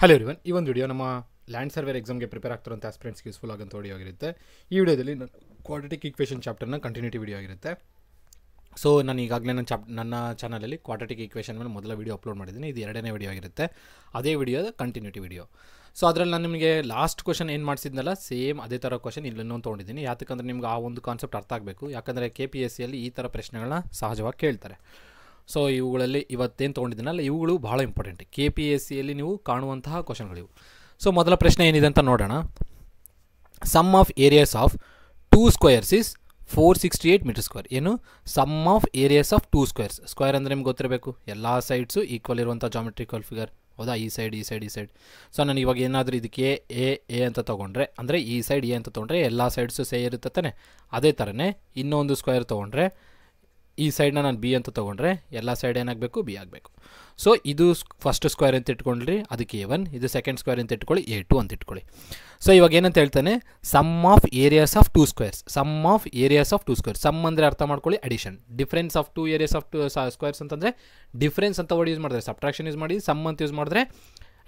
Hello everyone, ಈ ಒಂದು video ನಮ್ಮ ಲ್ಯಾಂಡ್ ಸರ್ವೇರ್ ಎಕ್ಸಾಮ್ಗೆ ಪ್ರಿಪೇರ್ ಆಗ್ತಿರೋಂಥ ಆಸ್ಪಿರೆಂಟ್ಸ್ಗೆ ಯೂಸ್ಫುಲ್ ಆಗೋಂಥ ವಿಡಿಯೋ ಆಗಿರುತ್ತೆ. ಈ ವಿಡಿಯೋದಲ್ಲಿ ಕ್ವಾಡ್ರಾಟಿಕ್ ಈಕ್ವೇಷನ್ ಚಾಪ್ಟರ್ನ ಕಂಟಿನ್ಯೂಟಿ ವಿಡಿಯೋ ಆಗಿರುತ್ತೆ. ಸೊ ನಾನು ಈಗಾಗಲೇ ನನ್ನ ಚಾನಲಲ್ಲಿ ಕ್ವಾಡ್ರಾಟಿಕ್ ಈಕ್ವೇಷನ್ ಮೇಲೆ ಮೊದಲ ವಿಡಿಯೋ ಅಪ್ಲೋಡ್ ಮಾಡಿದ್ದೀನಿ. ಇದು ಎರಡನೇ ವಿಡಿಯೋ ಆಗಿರುತ್ತೆ, ಅದೇ ವಿಡಿಯೋದ ಕಂಟಿನ್ಯೂಟಿ ವಿಡಿಯೋ. ಸೊ ಅದರಲ್ಲಿ ನಾನು ನಿಮಗೆ ಲಾಸ್ಟ್ ಕ್ವಶನ್ ಏನು ಮಾಡಿಸಿದ್ನಲ್ಲ, ಸೇಮ್ ಅದೇ ಥರ ಕ್ವಶನ್ ಇಲ್ಲೊಂದು ತೊಗೊಂಡಿದ್ದೀನಿ. ಯಾಕಂದರೆ ನಿಮ್ಗೆ ಆ ಒಂದು ಕಾನ್ಸೆಪ್ಟ್ ಅರ್ಥ ಆಗಬೇಕು. ಯಾಕಂದರೆ KPSCಯಲ್ಲಿ ಈ ಥರ ಪ್ರಶ್ನೆಗಳನ್ನ ಸಹಜವಾಗಿ ಕೇಳ್ತಾರೆ. ಸೊ ಇವುಗಳಲ್ಲಿ ಇವತ್ತೇನು ತೊಗೊಂಡಿದ್ದೀನಲ್ಲ, ಇವುಗಳು ಭಾಳ ಇಂಪಾರ್ಟೆಂಟ್. KPSCಯಲ್ಲಿ ನೀವು ಕಾಣುವಂತಹ ಕ್ವಶನ್ಗಳಿವು. ಸೊ ಮೊದಲ ಪ್ರಶ್ನೆ ಏನಿದೆ ಅಂತ ನೋಡೋಣ. Sum of areas of 2 squares is 468 metre square. ಏನು sum of areas of 2 squares. Square ಅಂದರೆ ನಿಮ್ಗೆ ಗೊತ್ತಿರಬೇಕು, ಎಲ್ಲ ಸೈಡ್ಸು ಈಕ್ವಲ್ ಇರುವಂಥ ಜಾಮೆಟ್ರಿಕಲ್ ಫಿಗರ್. ಹೌದಾ, ಈ ಸೈಡ್ ಈ ಸೈಡ್ ಈ ಸೈಡ್. ಸೊ ನಾನು ಇವಾಗ ಏನಾದರೂ ಇದಕ್ಕೆ ಎ ಅಂತ ತೊಗೊಂಡ್ರೆ, ಅಂದರೆ ಈ ಸೈಡ್ ಎ ಅಂತ ತೊಗೊಂಡ್ರೆ ಎಲ್ಲ ಸೈಡ್ಸು ಸೇ ಇರುತ್ತೆ ತಾನೆ. ಅದೇ ಥರನೇ ಇನ್ನೊಂದು ಸ್ಕ್ವೇರ್ ತೊಗೊಂಡ್ರೆ, ಈ ಸೈಡ್ನ ನಾನು ಬಿ ಅಂತ ತೊಗೊಂಡ್ರೆ ಎಲ್ಲ ಸೈಡ್ ಏನಾಗಬೇಕು, ಬಿ ಆಗಬೇಕು. ಸೊ ಇದು ಫಸ್ಟ್ ಸ್ಕ್ವೇರ್ ಅಂತ ಇಟ್ಕೊಂಡ್ರಿ, ಅದಕ್ಕೆ A1. ಇದು ಸೆಕೆಂಡ್ ಸ್ಕ್ವೇರ್ ಅಂತ ಇಟ್ಕೊಳ್ಳಿ, A2 ಅಂತ ಇಟ್ಕೊಳ್ಳಿ. ಸೊ ಇವಾಗ ಏನಂತ ಹೇಳ್ತಾನೆ, sum of areas of 2 squares. Sum of areas of 2 squares. Sum ಅಂದರೆ ಅರ್ಥ ಮಾಡ್ಕೊಳ್ಳಿ addition. Difference of 2 areas of 2 squares ಅಂತಂದರೆ ಡಿಫ್ರೆನ್ಸ್ ಅಂತ ವರ್ಡ್ ಯೂಸ್ ಮಾಡಿದ್ರೆ ಸಬ್ಟ್ರಾಕ್ಷನ್ ಯೂಸ್ ಮಾಡಿ, ಸಮ್ ಅಂತ ಯೂಸ್ ಮಾಡಿದ್ರೆ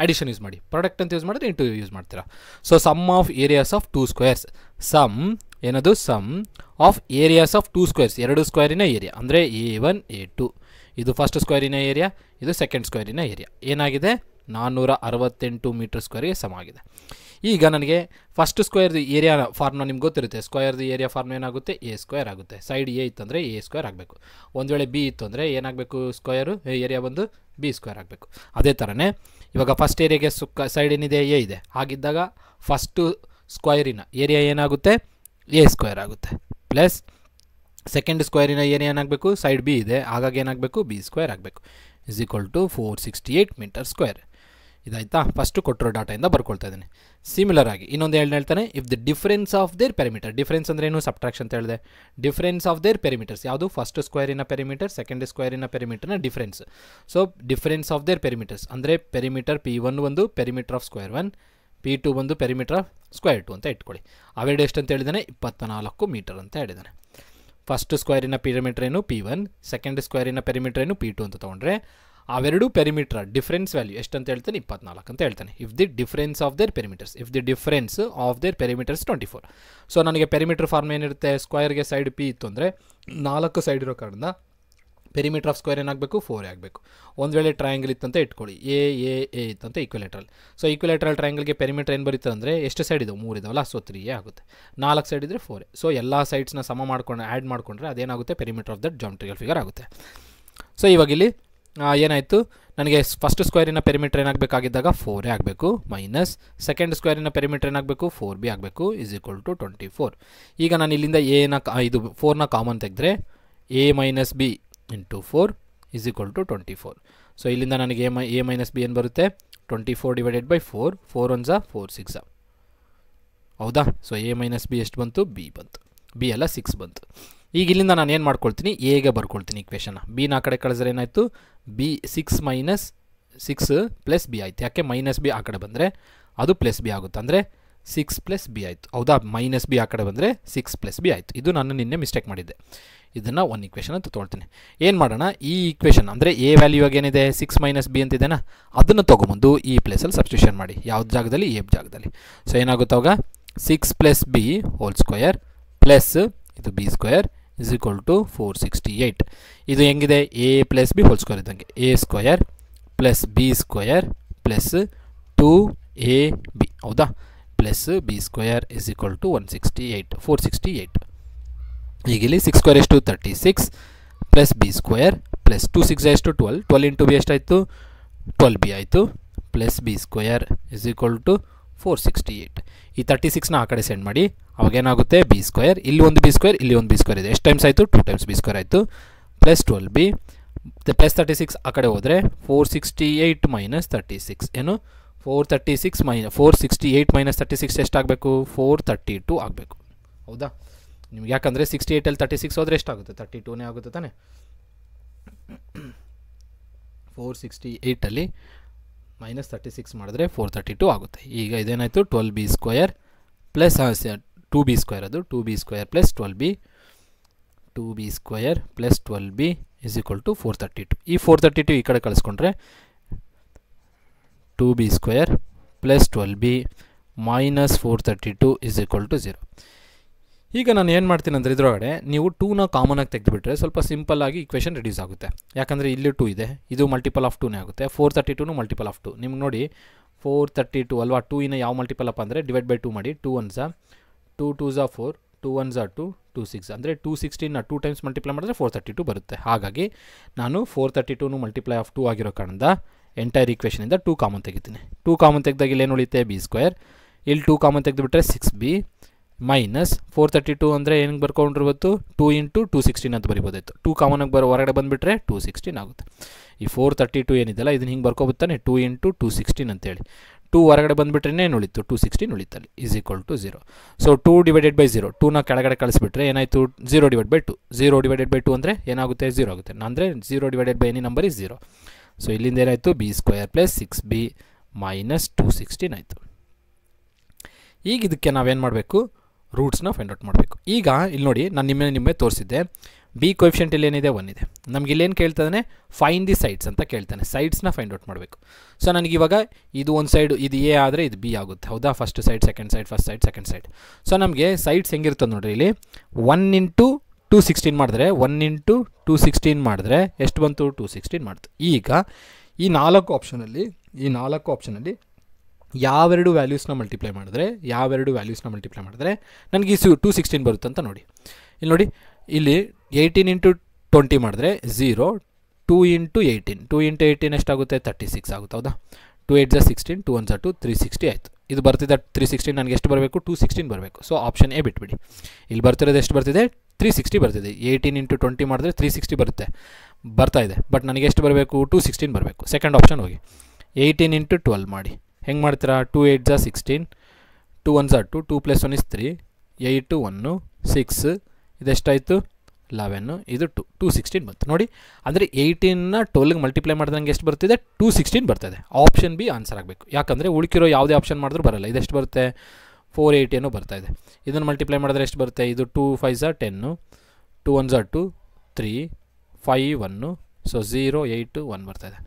ಅಡಿಷನ್ ಯೂಸ್ ಮಾಡಿ, ಪ್ರಾಡಕ್ಟ್ ಅಂತ ಯೂಸ್ ಮಾಡಿದ್ರೆ ಇಂಟು ಯೂಸ್ ಮಾಡ್ತೀರಾ. So sum of areas of 2 squares. Sum ಏನದು, sum of areas of 2 squares. ಎರಡು ಸ್ಕ್ವೇರಿನ ಏರಿಯಾ ಅಂದರೆ A1 A2. ಇದು ಫಸ್ಟ್ ಸ್ಕ್ವೇರಿನ ಏರಿಯಾ, ಇದು ಸೆಕೆಂಡ್ ಸ್ಕ್ವೇರಿನ ಏರಿಯಾ. ಏನಾಗಿದೆ, 468 ಮೀಟರ್ ಸ್ಕ್ವೇರ್ಗೆ ಸಮ ಆಗಿದೆ. ಈಗ ನನಗೆ ಫಸ್ಟ್ ಸ್ಕ್ವೇರ್ದು ಏರಿಯಾ ಫಾರ್ಮ್ನ ನಿಮ್ಗೆ ಗೊತ್ತಿರುತ್ತೆ. ಸ್ಕ್ವೇರ್ದು ಏರಿಯಾ ಫಾರ್ಮ್ ಏನಾಗುತ್ತೆ, A ಸ್ಕ್ವೇರ್ ಆಗುತ್ತೆ. ಸೈಡ್ ಎ ಇತ್ತಂದರೆ A ಸ್ಕ್ವೇರ್ ಆಗಬೇಕು. ಒಂದು ವೇಳೆ ಬಿ ಇತ್ತು ಅಂದರೆ ಏನಾಗಬೇಕು, ಸ್ಕ್ವೇರು ಏರಿಯಾ ಬಂದು B ಸ್ಕ್ವೇರ್ ಆಗಬೇಕು. ಅದೇ ಥರನೇ ಇವಾಗ ಫಸ್ಟ್ ಏರಿಯಾಗೆ ಸೈಡ್ ಏನಿದೆ, ಎ ಇದೆ. ಹಾಗಿದ್ದಾಗ ಫಸ್ಟು ಸ್ಕ್ವೇರಿನ ಏರಿಯಾ ಏನಾಗುತ್ತೆ, A ಸ್ಕ್ವೇರ್ ಆಗುತ್ತೆ. ಪ್ಲಸ್ ಸೆಕೆಂಡ್ ಸ್ಕ್ವೇರಿನ ಏರಿಯಾ ಏನಾಗಬೇಕು, ಸೈಡ್ ಬಿ ಇದೆ, ಹಾಗಾಗಿ ಏನಾಗಬೇಕು, B ಸ್ಕ್ವೇರ್ ಆಗಬೇಕು. Is equal to 468 metre square. ಇದಾಯ್ತಾ, ಫಸ್ಟು ಕೊಟ್ಟಿರೋ ಡಾಟಾಯಿಂದ ಬರ್ಕೊಳ್ತಾ ಇದ್ದೀನಿ. ಸಿಮಿಲರ್ ಆಗಿ ಇನ್ನೊಂದು ಹೇಳ್ತಾನೆ, if the difference of their perimeter. Difference ಅಂದರೆ ಏನು, ಸಬ್ಟ್ರಾಕ್ಷನ್ ಅಂತ ಹೇಳಿದೆ. ಡಿಫ್ರೆನ್ಸ್ ಆಫ್ ದೇರ್ ಪೆರಿಮೀಟರ್ಸ್ ಯಾವುದು, ಫಸ್ಟ್ ಸ್ಕ್ವೇರಿನ ಪೆರಿಮೀಟರ್, ಸೆಕೆಂಡ್ ಸ್ಕ್ವೇರಿನ ಪೆರಿಮೀಟರ್ನ difference. So difference of their perimeters ಅಂದರೆ ಪೆರಿಮೀಟರ್ P1 ಒಂದು ಪೆರಿಮೀಟರ್ ಆಫ್ ಸ್ಕ್ವೇರ್ 1, P2 ಒಂದು ಪೆರಿಮೀಟರ್ ಆಫ್ ಸ್ಕ್ವೇರ್ 2 ಅಂತ ಇಟ್ಕೊಳ್ಳಿ. ಅವೆರಡು ಎಷ್ಟು ಅಂತ ಹೇಳಿದ್ದಾನೆ, 24 ಮೀಟರ್ ಅಂತ ಹೇಳಿದ್ದಾನೆ. ಫಸ್ಟ್ ಸ್ಕ್ವೇರಿನ ಪೆರಿಮೀಟರ್ ಏನು P1, ಸೆಕೆಂಡ್ ಸ್ಕ್ವೇರಿನ ಪೆರಿಮೀಟರ್ ಏನು P2 ಅಂತ ತೊಗೊಂಡ್ರೆ ಅವೆರಡು ಪೆರಿಮೀಟರ್ ಡಿಫ್ರೆನ್ಸ್ ವ್ಯಾಲ್ಯೂ ಎಷ್ಟು ಅಂತ ಹೇಳ್ತಾನೆ, 24 ಅಂತ ಹೇಳ್ತಾನೆ. If the difference of their perimeters, if the difference of their perimeters 24. So ನನಗೆ ಪೆರಿಮೀಟರ್ ಫಾರ್ಮ್ ಏನಿರುತ್ತೆ, ಸ್ಕ್ವೇರ್ಗೆ ಸೈಡ್ P ಇತ್ತು ಅಂದರೆ 4 ಸೈಡ್ ಇರೋ ಕಾರಣ ಪೆರಿಮೀಟರ್ ಆಫ್ ಸ್ಕ್ವೇರ್ ಏನಾಗಬೇಕು, 4 ಆಗಬೇಕು. ಒಂದು ವೇಳೆ ಟ್ರಯಾಂಗಲ್ ಇತ್ತಂತ ಇಟ್ಕೊಳ್ಳಿ, ಎ ಇತ್ತಂತ ಈಕ್ವಲೇಟ್ರಲ್. ಸೊ ಈಕ್ವಲೇಟ್ರಲ್ ಟ್ರಯಾಂಗಲ್ಗೆ ಪೆರಿಮೀಟರ್ ಏನು ಬರುತ್ತೆ ಅಂದರೆ, ಎಷ್ಟು ಸೈಡ್ ಇದಾವೆ, 3 ಇದಾವಲ್ಲ, ಸೊ 3 ಆಗುತ್ತೆ. 4 ಸೈಡ್ ಇದ್ದರೆ 4. ಸೊ ಎಲ್ಲ ಸೈಡ್ಸ್ನ ಸಮ ಮಾಡ್ಕೊಂಡು ಆ್ಯಡ್ ಮಾಡಿಕೊಂಡ್ರೆ ಅದೇನಾಗುತ್ತೆ, perimeter of that geometrical figure ಆಗುತ್ತೆ. ಸೊ ಇವಾಗ ಇಲ್ಲಿ ಏನಾಯಿತು, ನನಗೆ ಫಸ್ಟ್ ಸ್ಕ್ವೇರಿನ ಪೆರಿಮೀಟರ್ ಏನಾಗಬೇಕಾಗಿದ್ದಾಗ 4 ಆಗಬೇಕು, ಮೈನಸ್ ಸೆಕೆಂಡ್ ಸ್ಕ್ವೇರಿನ ಪೆರಿಮೀಟರ್ ಏನಾಗಬೇಕು, 4B ಆಗಬೇಕು, ಇಸ್ ಈಕ್ವಲ್ ಟು 24. ಈಗ ನಾನು ಇಲ್ಲಿಂದ ಇದು 4ನ ಕಾಮನ್ ತೆಗೆದ್ರೆ A minus B into 4 is equal to 24. So ಇಲ್ಲಿಂದ ನನಗೆ A ಮೈನಸ್ B ಏನು ಬರುತ್ತೆ, 24 ಡಿವೈಡೆಡ್ ಬೈ 4, 4 1 4 6. ಹೌದಾ. ಸೊ A ಮೈನಸ್ B ಎಷ್ಟು ಬಂತು, B ಬಂತು. B ಎಲ್ಲ 6 ಬಂತು. ಈಗ ಇಲ್ಲಿಂದ ನಾನು ಏನು ಮಾಡ್ಕೊಳ್ತೀನಿ, ಎಗೆ ಬರ್ಕೊಳ್ತೀನಿ ಇಕ್ವೇಷನ್ನ. ಬಿನ ಆ ಕಡೆ ಕಳಿಸಿದ್ರೆ ಏನಾಯಿತು, B 6 ಮೈನಸ್ 6 ಪ್ಲಸ್ B ಆಯಿತು. ಯಾಕೆ, ಮೈನಸ್ B ಆ ಕಡೆ ಬಂದರೆ ಅದು ಪ್ಲಸ್ B ಆಗುತ್ತೆ, ಅಂದರೆ 6 ಪ್ಲಸ್ B ಆಯಿತು. ಹೌದಾ, ಮೈನಸ್ B ಆ ಕಡೆ ಬಂದರೆ 6 ಪ್ಲಸ್ B ಆಯಿತು. ಇದು ನಾನು ನಿನ್ನೆ ಮಿಸ್ಟೇಕ್ ಮಾಡಿದ್ದೆ. ಇದನ್ನು ಒಂದು ಇಕ್ವೇಷನ್ ಅಂತ ತೊಗೊಳ್ತೀನಿ. ಏನು ಮಾಡೋಣ, ಈ ಇಕ್ವೇಷನ್ ಅಂದರೆ ಎ ವ್ಯಾಲ್ಯೂ ಏನಿದೆ 6 ಮೈನಸ್ B ಅಂತಿದೆನಾ, ಅದನ್ನು ತೊಗೊಂಬಂದು ಈ ಪ್ಲೇಸಲ್ಲಿ ಸಬ್ಸ್ಟಿಟ್ಯೂಷನ್ ಮಾಡಿ. ಯಾವ್ದು ಜಾಗದಲ್ಲಿ, ಎ ಜಾಗದಲ್ಲಿ. ಸೊ ಏನಾಗುತ್ತೆ ಅವಾಗ 6 plus B whole square plus ಇದು B square is equal to 468. ಇದು ಹೆಂಗಿದೆ, A plus B whole square ಇದ್ದಂಗೆ. A square plus B square plus 2AB. ಹೌದಾ, plus B square is equal to 468. ಈಗ ಇಲ್ಲಿ 6 ಸ್ಕ್ವೇರ್ ಎಷ್ಟು, 36 ಪ್ಲಸ್ B ಸ್ಕ್ವೇರ್ ಪ್ಲಸ್ 2 6 ಎಷ್ಟು 12, 12 into B ಎಷ್ಟಾಯಿತು, 12B ಆಯಿತು, plus B square is equal to 468. ಈ 36ನ ಆ ಕಡೆ ಸೆಂಡ್ ಮಾಡಿ, ಅವಾಗೇನಾಗುತ್ತೆ, B ಸ್ಕ್ವೇರ್, ಇಲ್ಲಿ ಒಂದು B ಸ್ಕ್ವೇರ್, ಇಲ್ಲಿ ಒಂದು B ಸ್ಕ್ವೇರ್ ಇದೆ. ಎಷ್ಟು ಟೈಮ್ಸ್ ಆಯಿತು, 2 ಟೈಮ್ಸ್ B ಸ್ಕ್ವೇರ್ ಆಯಿತು, ಪ್ಲಸ್ 12B ಪ್ಲಸ್ 36 ಆ ಕಡೆ ಹೋದರೆ 468 ಮೈನಸ್ 36 ಏನು, 468 ಮೈನಸ್ 36 ಎಷ್ಟಾಗಬೇಕು, 432 ಆಗಬೇಕು. ಹೌದಾ, ನಿಮ್ಗೆ ಯಾಕಂದರೆ 68ಅಲ್ಲಿ 36 ಹೋದರೆ ಎಷ್ಟಾಗುತ್ತೆ, 32ನೇ ಆಗುತ್ತೆ ತಾನೆ. 468ಅಲ್ಲಿ ಮೈನಸ್ 36 ಮಾಡಿದ್ರೆ 432 ಆಗುತ್ತೆ. ಈಗ ಇದೇನಾಯಿತು, 12B square plus 2B square, ಅದು 2B square plus 12B, 2B square plus 12B is equal to 432. ಈ 432 ಈ ಕಡೆ ಕಳಿಸ್ಕೊಂಡ್ರೆ 2b square plus 12b minus 432 is equal to 0. ಈಗ ನಾನು ಏನು ಮಾಡ್ತೀನಿ ಅಂದರೆ ಇದರೊಳಗಡೆ ನೀವು 2ನ ಕಾಮನಾಗಿ ತೆಗೆದುಬಿಟ್ರೆ ಸ್ವಲ್ಪ ಸಿಂಪಲ್ಲಾಗಿ ಇಕ್ವೇಷನ್ ರಿಡ್ಯೂಸ್ ಆಗುತ್ತೆ. ಯಾಕಂದರೆ ಇಲ್ಲಿ 2 ಇದೆ, ಇದು ಮಲ್ಟಿಪಲ್ ಆಫ್ 2ನೇ ಆಗುತ್ತೆ. 432 ಮಲ್ಟಿಪಲ್ ಆಫ್ 2 ನಿಮ್ಗೆ ನೋಡಿ 432 ಅಲ್ವಾ. 2 ಯಾವ ಮಲ್ಟಿಪಲ್ ಅಪ್ ಅಂದರೆ ಡಿವೈಡ್ ಬೈ 2 ಮಾಡಿ. 2 1 2 2 4 2 1 2 2 6 ಅಂದರೆ 216ನ 2 ಟೈಮ್ಸ್ ಮಲ್ಟಿಪ್ಲೈ ಮಾಡಿದ್ರೆ 432 ಬರುತ್ತೆ. ಹಾಗಾಗಿ ನಾನು 432 ಮಲ್ಟಿಪ್ಲೈ ಆಫ್ 2 ಆಗಿರೋ ಕಾರಣದಿಂದ ಎಂಟೈರ್ ಈಕ್ವೇಷನಿಂದ 2 ಕಾಮನ್ ತೆಗಿತೀನಿ. 2 ಕಾಮನ್ ತೆಗೆದಾಗ ಇಲ್ಲಿ ಏನು ಉಳಿಯುತ್ತೆ ಬಿ ಸ್ಕ್ವೇರ್. ಇಲ್ಲಿ 2 ಕಾಮನ್ ತೆಗೆದುಬಿಟ್ರೆ 6b ಮೈನಸ್ 432 ಅಂದರೆ ಹೆಂಗೆ ಬರ್ಕೊಂಡಿರ್ಬೋದು 2 ಇಂಟು 216 ಅಂತ ಬರಿಬೋದಾಯಿತು. 2 ಕಾಮನಾಗಿ ಹೊರಗಡೆ ಬಂದುಬಿಟ್ರೆ 216 ಆಗುತ್ತೆ. ಈ 432 ಏನಿದೆಯಲ್ಲ ಇದನ್ನು ಹಿಂಗೆ ಬರ್ಕೊಬತ್ತಾನೆ 2 ಇಂಟು 216 ಅಂತೇಳಿ. 2 ಹೊರಗಡೆ ಬಂದುಬಿಟ್ರೆ ಏನು ಉಳಿತು 216 ಉಳಿತಲ್ಲಿ is equal to 0. So 2 divided by 0 2ನ ಕೆಳಗಡೆ ಕಳಿಸ್ಬಿಟ್ರೆ ಏನಾಯಿತು 0 ಡಿವೈಡ್ ಬೈ 2. 0 ಡಿವೈಡೆಡ್ ಬೈ 2 ಅಂದರೆ ಏನಾಗುತ್ತೆ 0 ಆಗುತ್ತೆ. ಅಂದರೆ 0 divided by any number is 0. So ಇಲ್ಲಿಂದ ಏನಾಯಿತು B square plus 6b minus 216 ಆಯಿತು. ಈಗ ಇದಕ್ಕೆ ನಾವೇನು ಮಾಡಬೇಕು ರೂಟ್ಸ್ನ ಫೈಂಡ್ ಔಟ್ ಮಾಡಬೇಕು. ಈಗ ಇಲ್ಲಿ ನೋಡಿ ನಾನು ನಿಮ್ಮೆ ತೋರಿಸಿದ್ದೆ ಬಿ ಕೊಎಫಿಷಿಯಂಟ್ ಇಲ್ಲಿ ಏನಿದೆ 1 ಇದೆ. ನಮ್ಗೆ ಇಲ್ಲೇನು ಕೇಳ್ತಾನೆ ಫೈನ್ ದಿ ಸೈಡ್ಸ್ ಅಂತ ಕೇಳ್ತಾನೆ. ಸೈಡ್ಸ್ನ ಫೈಂಡ್ ಔಟ್ ಮಾಡಬೇಕು. ಸೊ ನನಗೆ ಇವಾಗ ಇದು ಒಂದು ಸೈಡು ಇದು ಎ ಆದರೆ ಇದು ಬಿ ಆಗುತ್ತೆ ಹೌದಾ. First side second side first side second side. So ನಮಗೆ ಸೈಡ್ಸ್ ಹೆಂಗಿರ್ತದೆ ನೋಡಿರಿ ಇಲ್ಲಿ 1 ಇಂಟು 216 ಮಾಡಿದ್ರೆ 1 ಇಂಟು 216 ಮಾಡಿದ್ರೆ ಎಷ್ಟು ಬಂತು 216 ಮಾಡ್ತು. ಈಗ ಈ 4 ಆಪ್ಷನಲ್ಲಿ ಯಾವೆರಡು ವ್ಯಾಲ್ಯೂಸ್ನ ಮಲ್ಟಿಪ್ಲೈ ಮಾಡಿದ್ರೆ ನನಗೆ ಈ 216 ಬರುತ್ತೆ ಅಂತ ನೋಡಿ. ಇಲ್ಲಿ ನೋಡಿ ಇಲ್ಲಿ 18 ಇಂಟು 20 ಮಾಡಿದ್ರೆ 0. 2 ಇಂಟು 18 ಎಷ್ಟಾಗುತ್ತೆ 36 ಆಗುತ್ತೆ ಹೌದಾ. 2 8 16 2 1 2 360 ಆಯಿತು. ಇದು ಬರ್ತಿದೆ 316. ನನಗೆ ಎಷ್ಟು ಬರಬೇಕು 216 ಬರಬೇಕು. ಸೊ ಆಪ್ಷನ್ ಎ ಬಿಟ್ಬಿಡಿ. ಇಲ್ಲಿ ಬರ್ತಿರೋದು ಎಷ್ಟು ಬರ್ತಿದೆ 360 ಬರ್ತಿದೆ. 18 ಇಂಟು 20 ಮಾಡಿದ್ರೆ 360 ಬರ್ತಾ ಇದೆ. ಬಟ್ ನನಗೆ ಎಷ್ಟು ಬರಬೇಕು 216 ಬರಬೇಕು. ಸೆಕೆಂಡ್ ಆಪ್ಷನ್ ಹೋಗಿ 18 ಇಂಟು 12 ಮಾಡಿ. ಹೆಂಗೆ ಮಾಡ್ತೀರಾ 2 8 16 2 1 2 2 + 1 is 3 8 1 6 ಇದೆಷ್ಟಾಯಿತು 11 ಇದು 216 ಬಂತು ನೋಡಿ. ಅಂದರೆ 18ನ 12ಗೆ ಮಲ್ಟಿಪ್ಲೈ ಮಾಡಿದ್ರೆ ನನಗೆ ಎಷ್ಟು ಬರ್ತಿದೆ 216 ಬರ್ತದೆ. ಆಪ್ಷನ್ ಬಿ ಆನ್ಸರ್ ಆಗಬೇಕು. ಯಾಕಂದರೆ ಉಳಿಕಿರೋ ಯಾವುದೇ ಆಪ್ಷನ್ ಮಾಡಿದ್ರೂ ಬರಲ್ಲ. ಇದೆಷ್ಟು ಬರುತ್ತೆ 480 ಏನೋ ಬರ್ತಾ ಇದೆ. ಇದನ್ನು ಮಲ್ಟಿಪ್ಲೈ ಮಾಡಿದ್ರೆ ಎಷ್ಟು ಬರುತ್ತೆ ಇದು 2 5 10 2 1 2 3 5 1 ಸೊ 0 8 1 ಬರ್ತಾ ಇದೆ.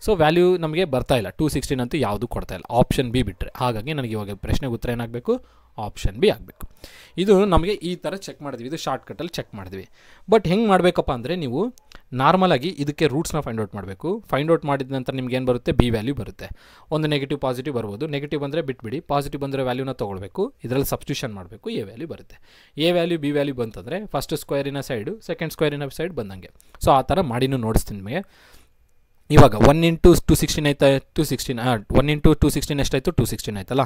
ಸೊ ವ್ಯಾಲ್ಯೂ ನಮಗೆ ಬರ್ತಾ ಇಲ್ಲ 216 ಅಂತೂ ಯಾವುದೂ ಕೊಡ್ತಾ ಇಲ್ಲ ಆಪ್ಷನ್ ಬಿ ಬಿಟ್ಟರೆ. ಹಾಗಾಗಿ ನನಗೆ ಇವಾಗ ಪ್ರಶ್ನೆಗೆ ಉತ್ತರ ಏನಾಗಬೇಕು ಆಪ್ಷನ್ ಬಿ ಆಗಬೇಕು. ಇದು ನಮಗೆ ಈ ಥರ ಚೆಕ್ ಮಾಡಿದ್ವಿ. ಇದು ಶಾರ್ಟ್ಕಟ್ಟಲ್ಲಿ ಚೆಕ್ ಮಾಡಿದ್ವಿ. ಬಟ್ ಹೆಂಗೆ ಮಾಡಬೇಕಪ್ಪ ಅಂದರೆ ನೀವು ನಾರ್ಮಲಾಗಿ ಇದಕ್ಕೆ ರೂಟ್ಸ್ನ ಫೈಂಡ್ ಔಟ್ ಮಾಡಬೇಕು. ಫೈಂಡ್ ಔಟ್ ಮಾಡಿದ ನಂತರ ನಿಮ್ಗೆ ಏನು ಬರುತ್ತೆ ಬಿ ವ್ಯಾಲ್ಯೂ ಬರುತ್ತೆ. ಒಂದು ನೆಗೆಟಿವ್ ಪಾಸಿಟಿವ್ ಬರ್ಬೋದು. ನೆಗೆಟಿವ್ ಬಂದರೆ ಬಿಟ್ಬಿಡಿ. ಪಾಸಿಟಿವ್ ಬಂದರೆ ವ್ಯಾಲ್ಯೂನ ತೊಗೊಳ್ಬೇಕು. ಇದರಲ್ಲಿ ಸಬ್ಸ್ಟಿಟ್ಯೂಷನ್ ಮಾಡಬೇಕು. ಎ ವ್ಯಾಲ್ಯೂ ಬರುತ್ತೆ. ಎ ವ್ಯಾಲ್ಯೂ ಬಿ ವ್ಯಾಲ್ಯೂ ಬಂತಂದರೆ ಫಸ್ಟ್ ಸ್ಕ್ವೇರಿನ ಸೈಡು ಸೆಕೆಂಡ್ ಸ್ಕ್ವೇರಿನ ಸೈಡ್ ಬಂದಂಗೆ. ಸೊ ಆ ಥರ ಮಾಡಿನೂ ನೋಡಿಸ್ತೀನಿ ನಿಮಗೆ. ಇವಾಗ 1 ಇಂಟು 216 ಆಯ್ತಾ 1 ಇಂಟು 216 ಎಷ್ಟಾಯಿತು 216 ಆಯ್ತಲ್ಲ.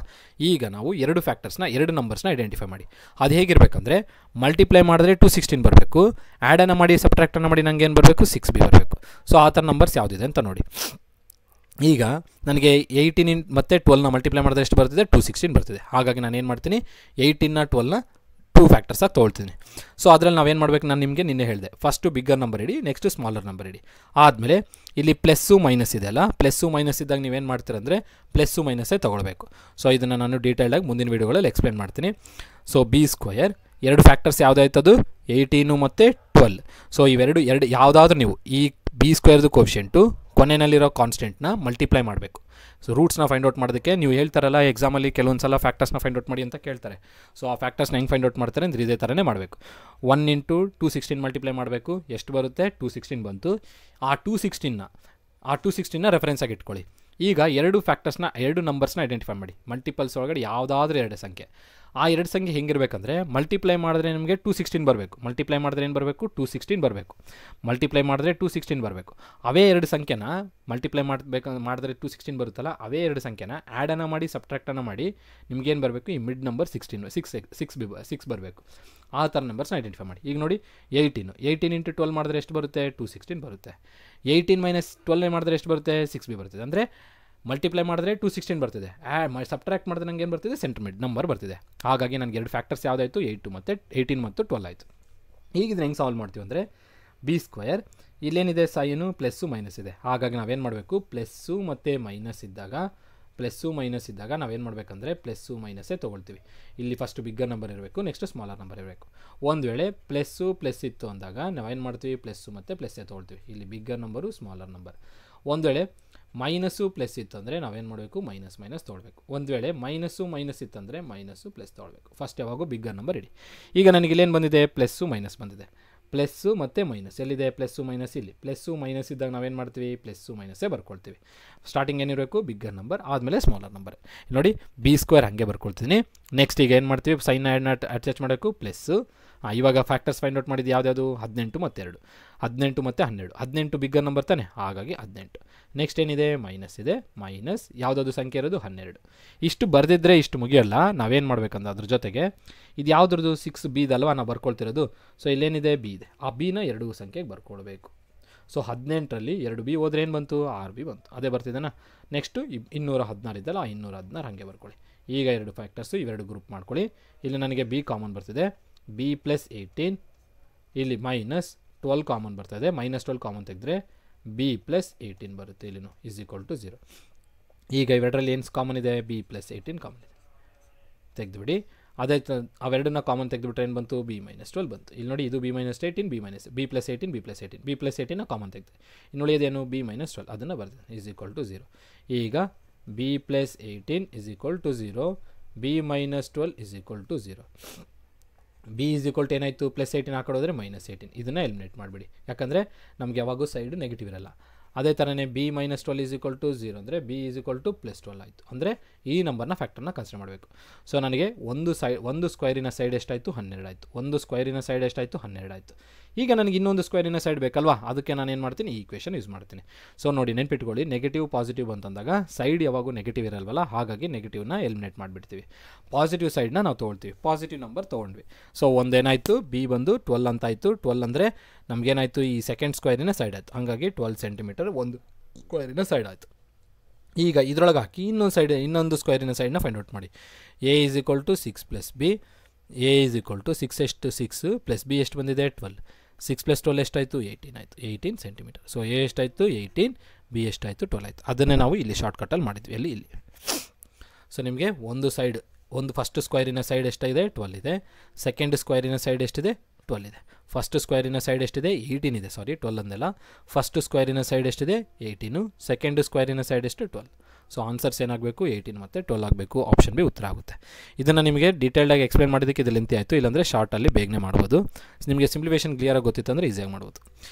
ಈಗ ನಾವು ಎರಡು ನಂಬರ್ಸ್ನ ಐಡೆಂಟಿಫೈ ಮಾಡಿ. ಅದು ಹೇಗಿರಬೇಕಂದ್ರೆ ಮಲ್ಟಿಪ್ಲೈ ಮಾಡಿದ್ರೆ 216 ಬರಬೇಕು. ಆ್ಯಡನ್ನು ಮಾಡಿ ಸಬ್ಟ್ರಾಕ್ಟನ್ನು ಮಾಡಿ ನನಗೆ ಏನು ಬರಬೇಕು 6b ಬರಬೇಕು. ಸೊ ಆ ಥರ ನಂಬರ್ಸ್ ಯಾವುದಿದೆ ಅಂತ ನೋಡಿ. ಈಗ ನನಗೆ 18 ಮತ್ತು 12ನ ಮಲ್ಟಿಪ್ಲೈ ಮಾಡಿದ್ರೆ ಎಷ್ಟು ಬರ್ತಿದೆ 216 ಬರ್ತಿದೆ. ಹಾಗಾಗಿ ನಾನು ಏನು ಮಾಡ್ತೀನಿ 18ನ 12ನ 2 ಫ್ಯಾಕ್ಟರ್ಸಾಗಿ ತೊಗೊಳ್ತೀನಿ. ಸೊ ಅದರಲ್ಲಿ ನಾವೇನು ಮಾಡಬೇಕು ನಾನು ನಿಮಗೆ ನಿನ್ನೆ ಹೇಳಿದೆ. ಫಸ್ಟು ಬಿಗ್ಗರ್ ನಂಬರ್ ಇಡಿ, ನೆಕ್ಸ್ಟ್ ಸ್ಮಾಲರ್ ನಂಬರ್ ಇಡಿ. ಆದಮೇಲೆ ಇಲ್ಲಿ ಪ್ಲಸ್ಸು ಮೈನಸ್ ಇದೆ ಅಲ್ಲ, ಪ್ಲಸ್ಸು ಮೈನಸ್ ಇದ್ದಾಗ ನೀವೇನು ಮಾಡ್ತೀರಂದರೆ ಪ್ಲಸ್ಸು ಮೈನಸ್ಸೇ ತೊಗೊಳ್ಬೇಕು. ಸೊ ಇದನ್ನು ನಾನು ಡೀಟೇಲ್ಡಾಗಿ ಮುಂದಿನ ವೀಡಿಯೋಗಳಲ್ಲಿ ಎಕ್ಸ್ಪ್ಲೇನ್ ಮಾಡ್ತೀನಿ. ಸೊ ಬಿ ಸ್ಕ್ವೇರ್ ಎರಡು ಫ್ಯಾಕ್ಟರ್ಸ್ ಯಾವುದಾಯ್ತದು 18 ಮತ್ತು 12. ಸೊ ಇವೆರಡು ಯಾವುದಾದ್ರೂ ನೀವು ಈ ಬಿ ಸ್ಕ್ವೇರ್ದು ಕೋಫಿಷಿಯಂಟು ಕೊನೆಯಲ್ಲಿರೋ ಕಾನ್ಸ್ಟೆಂಟ್ನ ಮಲ್ಟಿಪ್ಲೈ ಮಾಡಬೇಕು. ಸೊ ರೂಟ್ಸ್ನ ಫೈಂಡ್ ಔಟ್ ಮಾಡೋದಕ್ಕೆ ನೀವು ಹೇಳ್ತಾರಲ್ಲ ಎಕ್ಸಾಮಲ್ಲಿ ಕೆಲವೊಂದು ಸಲ ಫ್ಯಾಕ್ಟರ್ಸ್ನ ಫೈಂಡ್ ಔಟ್ ಮಾಡಿ ಅಂತ ಕೇಳ್ತಾರೆ. ಸೊ ಆ ಫ್ಯಾಕ್ಟರ್ಸ್ನ ಹೆಂಗೆ ಫೈಂಡ್ ಔಟ್ ಮಾಡ್ತಾರೆ ಅಂದರೆ ಇದೇ ಥರನೇ ಮಾಡಬೇಕು. 1 ಇಂಟು 216 ಮಲ್ಟಿಪ್ಲೈ ಮಾಡಬೇಕು. ಎಷ್ಟು ಬರುತ್ತೆ 216 ಬಂತು. ಆ 216ನ ರೆಫರೆನ್ಸಾಗಿ ಇಟ್ಕೊಳ್ಳಿ. ಈಗ ಎರಡು ನಂಬರ್ಸ್ನ ಐಡೆಂಟಿಫೈ ಮಾಡಿ. ಮಲ್ಟಿಪಲ್ಸ್ ಒಳಗಡೆ ಯಾವುದಾದ್ರೂ ಎರಡು ಸಂಖ್ಯೆ. ಆ ಎರಡು ಸಂಖ್ಯೆ ಹೆಂಗಿರಬೇಕಂದ್ರೆ ಮಲ್ಟಿಪ್ಲೈ ಮಾಡಿದ್ರೆ ನಿಮಗೆ 216 ಬರಬೇಕು. ಮಲ್ಟಿಪ್ಲೈ ಮಾಡಿದ್ರೆ ಏನು ಬರಬೇಕು 216 ಬರಬೇಕು. ಮಲ್ಟಿಪ್ಲೈ ಮಾಡಿದ್ರೆ 216 ಬರಬೇಕು. ಅವೇ ಎರಡು ಸಂಖ್ಯೆನ ಮಲ್ಟಿಪ್ಲೈ ಮಾಡಿದ್ರೆ 216 ಬರುತ್ತಲ್ಲ, ಅವೇ ಎರಡು ಸಂಖ್ಯೆನ ಆ್ಯಡನ್ನು ಮಾಡಿ ಸಬ್ಟ್ರಾಕ್ಟನ್ನು ಮಾಡಿ ನಿಮಗೇನು ಬರಬೇಕು ಈ ಮಿಡ್ ನಂಬರ್ 6 ಬರಬೇಕು. ಆ ಥರ ನಂಬರ್ಸ್ನ ಐಡೆಂಟಿಫೈ ಮಾಡಿ. ಈಗ ನೋಡಿ 18 ಇಂಟು 12 ಮಾಡಿದ್ರೆ ಎಷ್ಟು ಬರುತ್ತೆ 216 ಬರುತ್ತೆ. 18 ಮೈನಸ್ 12 ಮಾಡಿದ್ರೆ ಎಷ್ಟು ಬರುತ್ತೆ 6b ಬರ್ತದೆ. ಅಂದರೆ ಮಲ್ಟಿಪ್ಲೈ ಮಾಡಿದ್ರೆ 216 ಬರ್ತಿದೆ. ಸಬ್ಟ್ರಾಕ್ಟ್ ಮಾಡಿದ್ರೆ ನನಗೆ ಏನು ಬರ್ತಿದೆ ಸೆಂಟರ್ ಮಿಡ್ ನಂಬರ್ ಬರ್ತಿದೆ. ಹಾಗಾಗಿ ನನಗೆ ಎರಡು ಫ್ಯಾಕ್ಟರ್ಸ್ ಯಾವುದಾಯಿತು 18 ಮತ್ತು 12 ಆಯಿತು. ಈಗಿದ್ರೆ ಹೆಂಗೆ ಸಾಲ್ವ್ ಮಾಡ್ತೀವಿ ಅಂದರೆ ಬಿ ಸ್ಕ್ವೇರ್ ಇಲ್ಲೇನಿದೆ ಸೈನು ಪ್ಲಸ್ಸು ಮೈನಸ್ ಇದೆ. ಹಾಗಾಗಿ ನಾವೇನು ಮಾಡಬೇಕು ಪ್ಲಸ್ಸು ಮತ್ತು ಮೈನಸ್ ಇದ್ದಾಗ ನಾವೇನು ಮಾಡಬೇಕಂದ್ರೆ ಪ್ಲಸ್ಸು ಮೈನಸ್ಸೇ ತೊಗೊಳ್ತೀವಿ. ಇಲ್ಲಿ ಫಸ್ಟ್ ಬಿಗ್ಗರ್ ನಂಬರ್ ಇರಬೇಕು, ನೆಕ್ಸ್ಟ್ ಸ್ಮಾಲರ್ ನಂಬರ್ ಇರಬೇಕು. ಒಂದು ವೇಳೆ ಪ್ಲಸ್ ಇತ್ತು ಅಂದಾಗ ನಾವೇನು ಮಾಡ್ತೀವಿ ಪ್ಲಸ್ಸು ಮತ್ತು ಪ್ಲಸ್ಸೇ ತೊಗೊಳ್ತೀವಿ. ಇಲ್ಲಿ ಬಿಗ್ಗರ್ ನಂಬರು ಸ್ಮಾಲರ್ ನಂಬರ್. ಒಂದು ವೇಳೆ ಮೈನಸ್ಸು ಪ್ಲಸ್ ಇತ್ತಂದರೆ ನಾವೇನು ಮಾಡಬೇಕು, ಮೈನಸ್ ಮೈನಸ್ ತೊಗೊಳ್ಬೇಕು. ಒಂದು ವೇಳೆ ಮೈನಸ್ ಇತ್ತಂದರೆ ಮೈನಸ್ಸು ಪ್ಲಸ್ ತೊಗೊಳ್ಬೇಕು. ಫಸ್ಟ್ ಯಾವಾಗೂ ಬಿಗ್ಗರ್ ನಂಬರ್ ಇಡಿ. ಈಗ ನನಗೆ ಇಲ್ಲೇನು ಬಂದಿದೆ, ಪ್ಲಸ್ಸು ಮೈನಸ್ ಬಂದಿದೆ. ಪ್ಲಸ್ಸು ಮತ್ತು ಮೈನಸ್ ಎಲ್ಲಿದೆ, ಪ್ಲಸ್ಸು ಮೈನಸ್ ಇಲ್ಲಿ. ಪ್ಲಸ್ಸು ಮೈನಸ್ ಇದ್ದಾಗ ನಾವೇನು ಮಾಡ್ತೀವಿ, ಪ್ಲಸ್ಸು ಮೈನಸ್ಸೇ ಬರ್ಕೊಳ್ತೀವಿ. ಸ್ಟಾರ್ಟಿಂಗ್ ಏನಿರಬೇಕು, ಬಿಗ್ಗರ್ ನಂಬರ್, ಆದಮೇಲೆ ಸ್ಮಾಲರ್ ನಂಬರ್. ನೋಡಿ B² ಹಾಗೆ ಬರ್ಕೊಳ್ತೀನಿ. ನೆಕ್ಸ್ಟ್ ಈಗ ಏನು ಮಾಡ್ತೀವಿ, ಸೈನ್ ಅಟ್ಯಾಚ್ ಮಾಡಬೇಕು, ಪ್ಲಸ್ಸು. ಇವಾಗ ಫ್ಯಾಕ್ಟರ್ಸ್ ಫೈಂಡ್ ಔಟ್ ಮಾಡಿದ್ದು ಯಾವ್ದು, 18 ಮತ್ತು 2, 18 ಮತ್ತು 12. 18 ಬಿಗ್ಗರ್ ನಂಬರ್ ತಾನೆ, ಹಾಗಾಗಿ 18. ನೆಕ್ಸ್ಟ್ ಏನಿದೆ, ಮೈನಸ್ ಇದೆ. ಮೈನಸ್ ಯಾವುದಾದ್ರು ಸಂಖ್ಯೆ ಇರೋದು 12. ಇಷ್ಟು ಬರೆದಿದ್ದರೆ ಇಷ್ಟು ಮುಗಿಯೋಲ್ಲ, ನಾವೇನು ಮಾಡ್ಬೇಕಂದ್ರೆ ಅದ್ರ ಜೊತೆಗೆ ಇದು ಯಾವುದ್ರದ್ದು 6B ಅಲ್ವಾ ನಾವು ಬರ್ಕೊಳ್ತಿರೋದು. ಸೊ ಇಲ್ಲೇನಿದೆ, B ಇದೆ. ಆ Bನ 2 ಸಂಖ್ಯೆಗೆ ಬರ್ಕೊಳ್ಬೇಕು. ಸೊ 18ರಲ್ಲಿ 2B ಹೋದ್ರೆ ಏನು ಬಂತು, 6B ಬಂತು. ಅದೇ ಬರ್ತಿದ್ದಾನ. ನೆಕ್ಸ್ಟು 216 ಇದ್ದಲ್ಲ, ಆ 216 ಹಾಗೆ ಬರ್ಕೊಳ್ಳಿ. ಈಗ 2 ಫ್ಯಾಕ್ಟರ್ಸು ಇವೆರಡು ಗ್ರೂಪ್ ಮಾಡ್ಕೊಳ್ಳಿ. ಇಲ್ಲಿ ನನಗೆ B ಕಾಮನ್ ಬರ್ತಿದೆ, B + 18. ಇಲ್ಲಿ ಮೈನಸ್ 12 ಕಾಮನ್ ಬರ್ತಾಯಿದೆ, -12 ಕಾಮನ್ ತೆಗೆದ್ರೆ B + 18 ಬರುತ್ತೆ. ಇಲ್ಲಿನೂ = 0. ಈಗ ಇವೆರಡರಲ್ಲಿ ಏನು ಕಾಮನ್ ಇದೆ, B + 18 ಕಾಮನ್ ಇದೆ, ತೆಗೆದುಬಿಡಿ. ಅದೇ ಅವೆರಡನ್ನ ಕಾಮನ್ ತೆಗೆದುಬಿಟ್ರೆ ಏನು ಬಂತು, B - 12 ಬಂತು. ಇಲ್ಲಿ ನೋಡಿ, ಇದು B - 18, B + 18, B + 18, B + 18ನ common ತೆಗೆದು ಇನ್ನು ಉಳಿಯೋದೇನು, B - 12, ಅದನ್ನು ಬರ್ತೀನಿ = 0. ಈಗ B + 18 = 0, B - 12 = 0. B ಏನಾಯಿತು, +18 ಹಾಕೋದ್ರೆ -18. ಇದನ್ನು ಎಲಿಮಿನೇಟ್ ಮಾಡಿಬಿಡಿ, ಯಾಕಂದರೆ ನಮಗೆ ಯಾವಾಗೂ ಸೈಡು ನೆಗೆಟಿವ್ ಇರಲ್ಲ. ಅದೇ ಥರನೇ B - 12 = 0 ಅಂದರೆ B +12 ಆಯಿತು. ಅಂದರೆ ಈ ನಂಬರ್ನ ಫ್ಯಾಕ್ಟರ್ನ ಕನ್ಸಿಡರ್ ಮಾಡಬೇಕು. ಸೊ ನನಗೆ ಒಂದು ಸ್ಕ್ವೇರಿನ ಸೈಡ್ ಎಷ್ಟಾಯಿತು, 12 ಆಯಿತು. ಒಂದು ಸ್ಕ್ವೇರಿನ ಸೈಡ್ ಎಷ್ಟಾಯಿತು, 12 ಆಯಿತು. ಈಗ ನನಗೆ ಇನ್ನೊಂದು ಸ್ಕ್ವೇರಿನ ಸೈಡ್ ಬೇಕಲ್ವಾ, ಅದಕ್ಕೆ ನಾನು ಏನು ಮಾಡ್ತೀನಿ, ಈ ಈಕ್ವೇಷನ್ ಯೂಸ್ ಮಾಡ್ತೀನಿ. ಸೊ ನೋಡಿ, ನೆನ್ಪಿಟ್ಕೊಳ್ಳಿ, ನೆಗೆಟಿವ್ ಪಾಸಿಟಿವ್ ಅಂತಂದಾಗ ಸೈಡ್ ಯಾವಾಗೂ ನೆಗೆಟಿವ್ ಇರಲ್ವಲ್ಲ, ಹಾಗಾಗಿ ನೆಗೆಟಿವ್ನ ಎಲಿಮಿನೇಟ್ ಮಾಡಿಬಿಡ್ತೀವಿ. ಪಾಸಿಟಿವ್ ಸೈಡ್ನ ನಾವು ತೊಗೊಳ್ತೀವಿ. ಪಾಸಿಟಿವ್ ನಂಬರ್ ತೊಗೊಂಡ್ವಿ. ಸೊ ಒಂದೇನಾಯಿತು, B ಬಂದು 12 ಅಂತಾಯಿತು. 12 ಅಂದರೆ ನಮಗೇನಾಯಿತು, ಈ ಸೆಕೆಂಡ್ ಸ್ಕ್ವೇರಿನ ಸೈಡ್ ಆಯಿತು. ಹಾಗಾಗಿ 12 ಸೆಂಟಿಮೀಟರ್ ಒಂದು ಸ್ಕ್ವೇರಿನ ಸೈಡ್ ಆಯಿತು. ಈಗ ಇದರೊಳಗೆ ಹಾಕಿ ಇನ್ನೊಂದು ಸ್ಕ್ವೇರಿನ ಸೈಡ್ನ ಫೈಂಡ್ ಔಟ್ ಮಾಡಿ. A = 6 + B. A = 6 ಎಷ್ಟು, 6 + B ಎಷ್ಟು ಬಂದಿದೆ, 12. 6 + 12 ಎಷ್ಟಾಯಿತು, 18 ಆಯಿತು. 18 ಸೆಂಟಿಮೀಟರ್. ಸೊ A ಎಷ್ಟಾಯಿತು, 18, B ಎಷ್ಟಾಯಿತು, 12 ಆಯಿತು. ಅದನ್ನೇ ನಾವು ಇಲ್ಲಿ ಶಾರ್ಟ್ಕಟ್ಟಲ್ಲಿ ಮಾಡಿದ್ವಿ, ಇಲ್ಲಿ. ಸೊ ನಿಮಗೆ ಒಂದು ಫಸ್ಟ್ ಸ್ಕ್ವೇರಿನ ಸೈಡ್ ಎಷ್ಟಿದೆ, 12 ಇದೆ. ಸೆಕೆಂಡ್ ಸ್ಕ್ವೇರಿನ ಸೈಡ್ ಎಷ್ಟಿದೆ, 12 ಇದೆ. ಫಸ್ಟ್ ಸ್ಕ್ವೇರಿನ ಸೈಡ್ ಎಷ್ಟಿದೆ, 18 ಇದೆ. ಸಾರಿ, 12 ಅಂದೆಲ್ಲ. ಫಸ್ಟ್ ಸ್ಕ್ವೇರಿನ ಸೈಡ್ ಎಷ್ಟಿದೆ, 18. ಸೆಕೆಂಡ್ ಸ್ಕ್ವೇರಿನ ಸೈಡ್ ಎಷ್ಟು, 12. ಸೊ ಆನ್ಸರ್ಸ್ ಏನಾಗಬೇಕು, 18 ಮತ್ತು 12 ಆಗಬೇಕು. ಆಪ್ಷನ್ ಬಿ ಉತ್ತರ ಆಗುತ್ತೆ. ಇದನ್ನು ನಿಮಗೆ ಡೀಟೇಲ್ಡಾಗಿ ಎಕ್ಸ್ಪ್ಲೇನ್ ಮಾಡಿದ್ದಕ್ಕೆ ಇದು ಲೆಂತಿ ಆಯಿತು, ಇಲ್ಲಾಂದರೆ ಶಾರ್ಟಲ್ಲಿ ಬೇಗನೆ ಮಾಡ್ಬೋದು. ನಿಮಗೆ ಸಿಂಪ್ಲಿಫಿಕೇಷನ್ ಕ್ಲಿಯರಾಗಿ ಗೊತ್ತಿತ್ತು ಅಂದರೆ ಈಸಿಯಾಗಿ ಮಾಡ್ಬೋದು.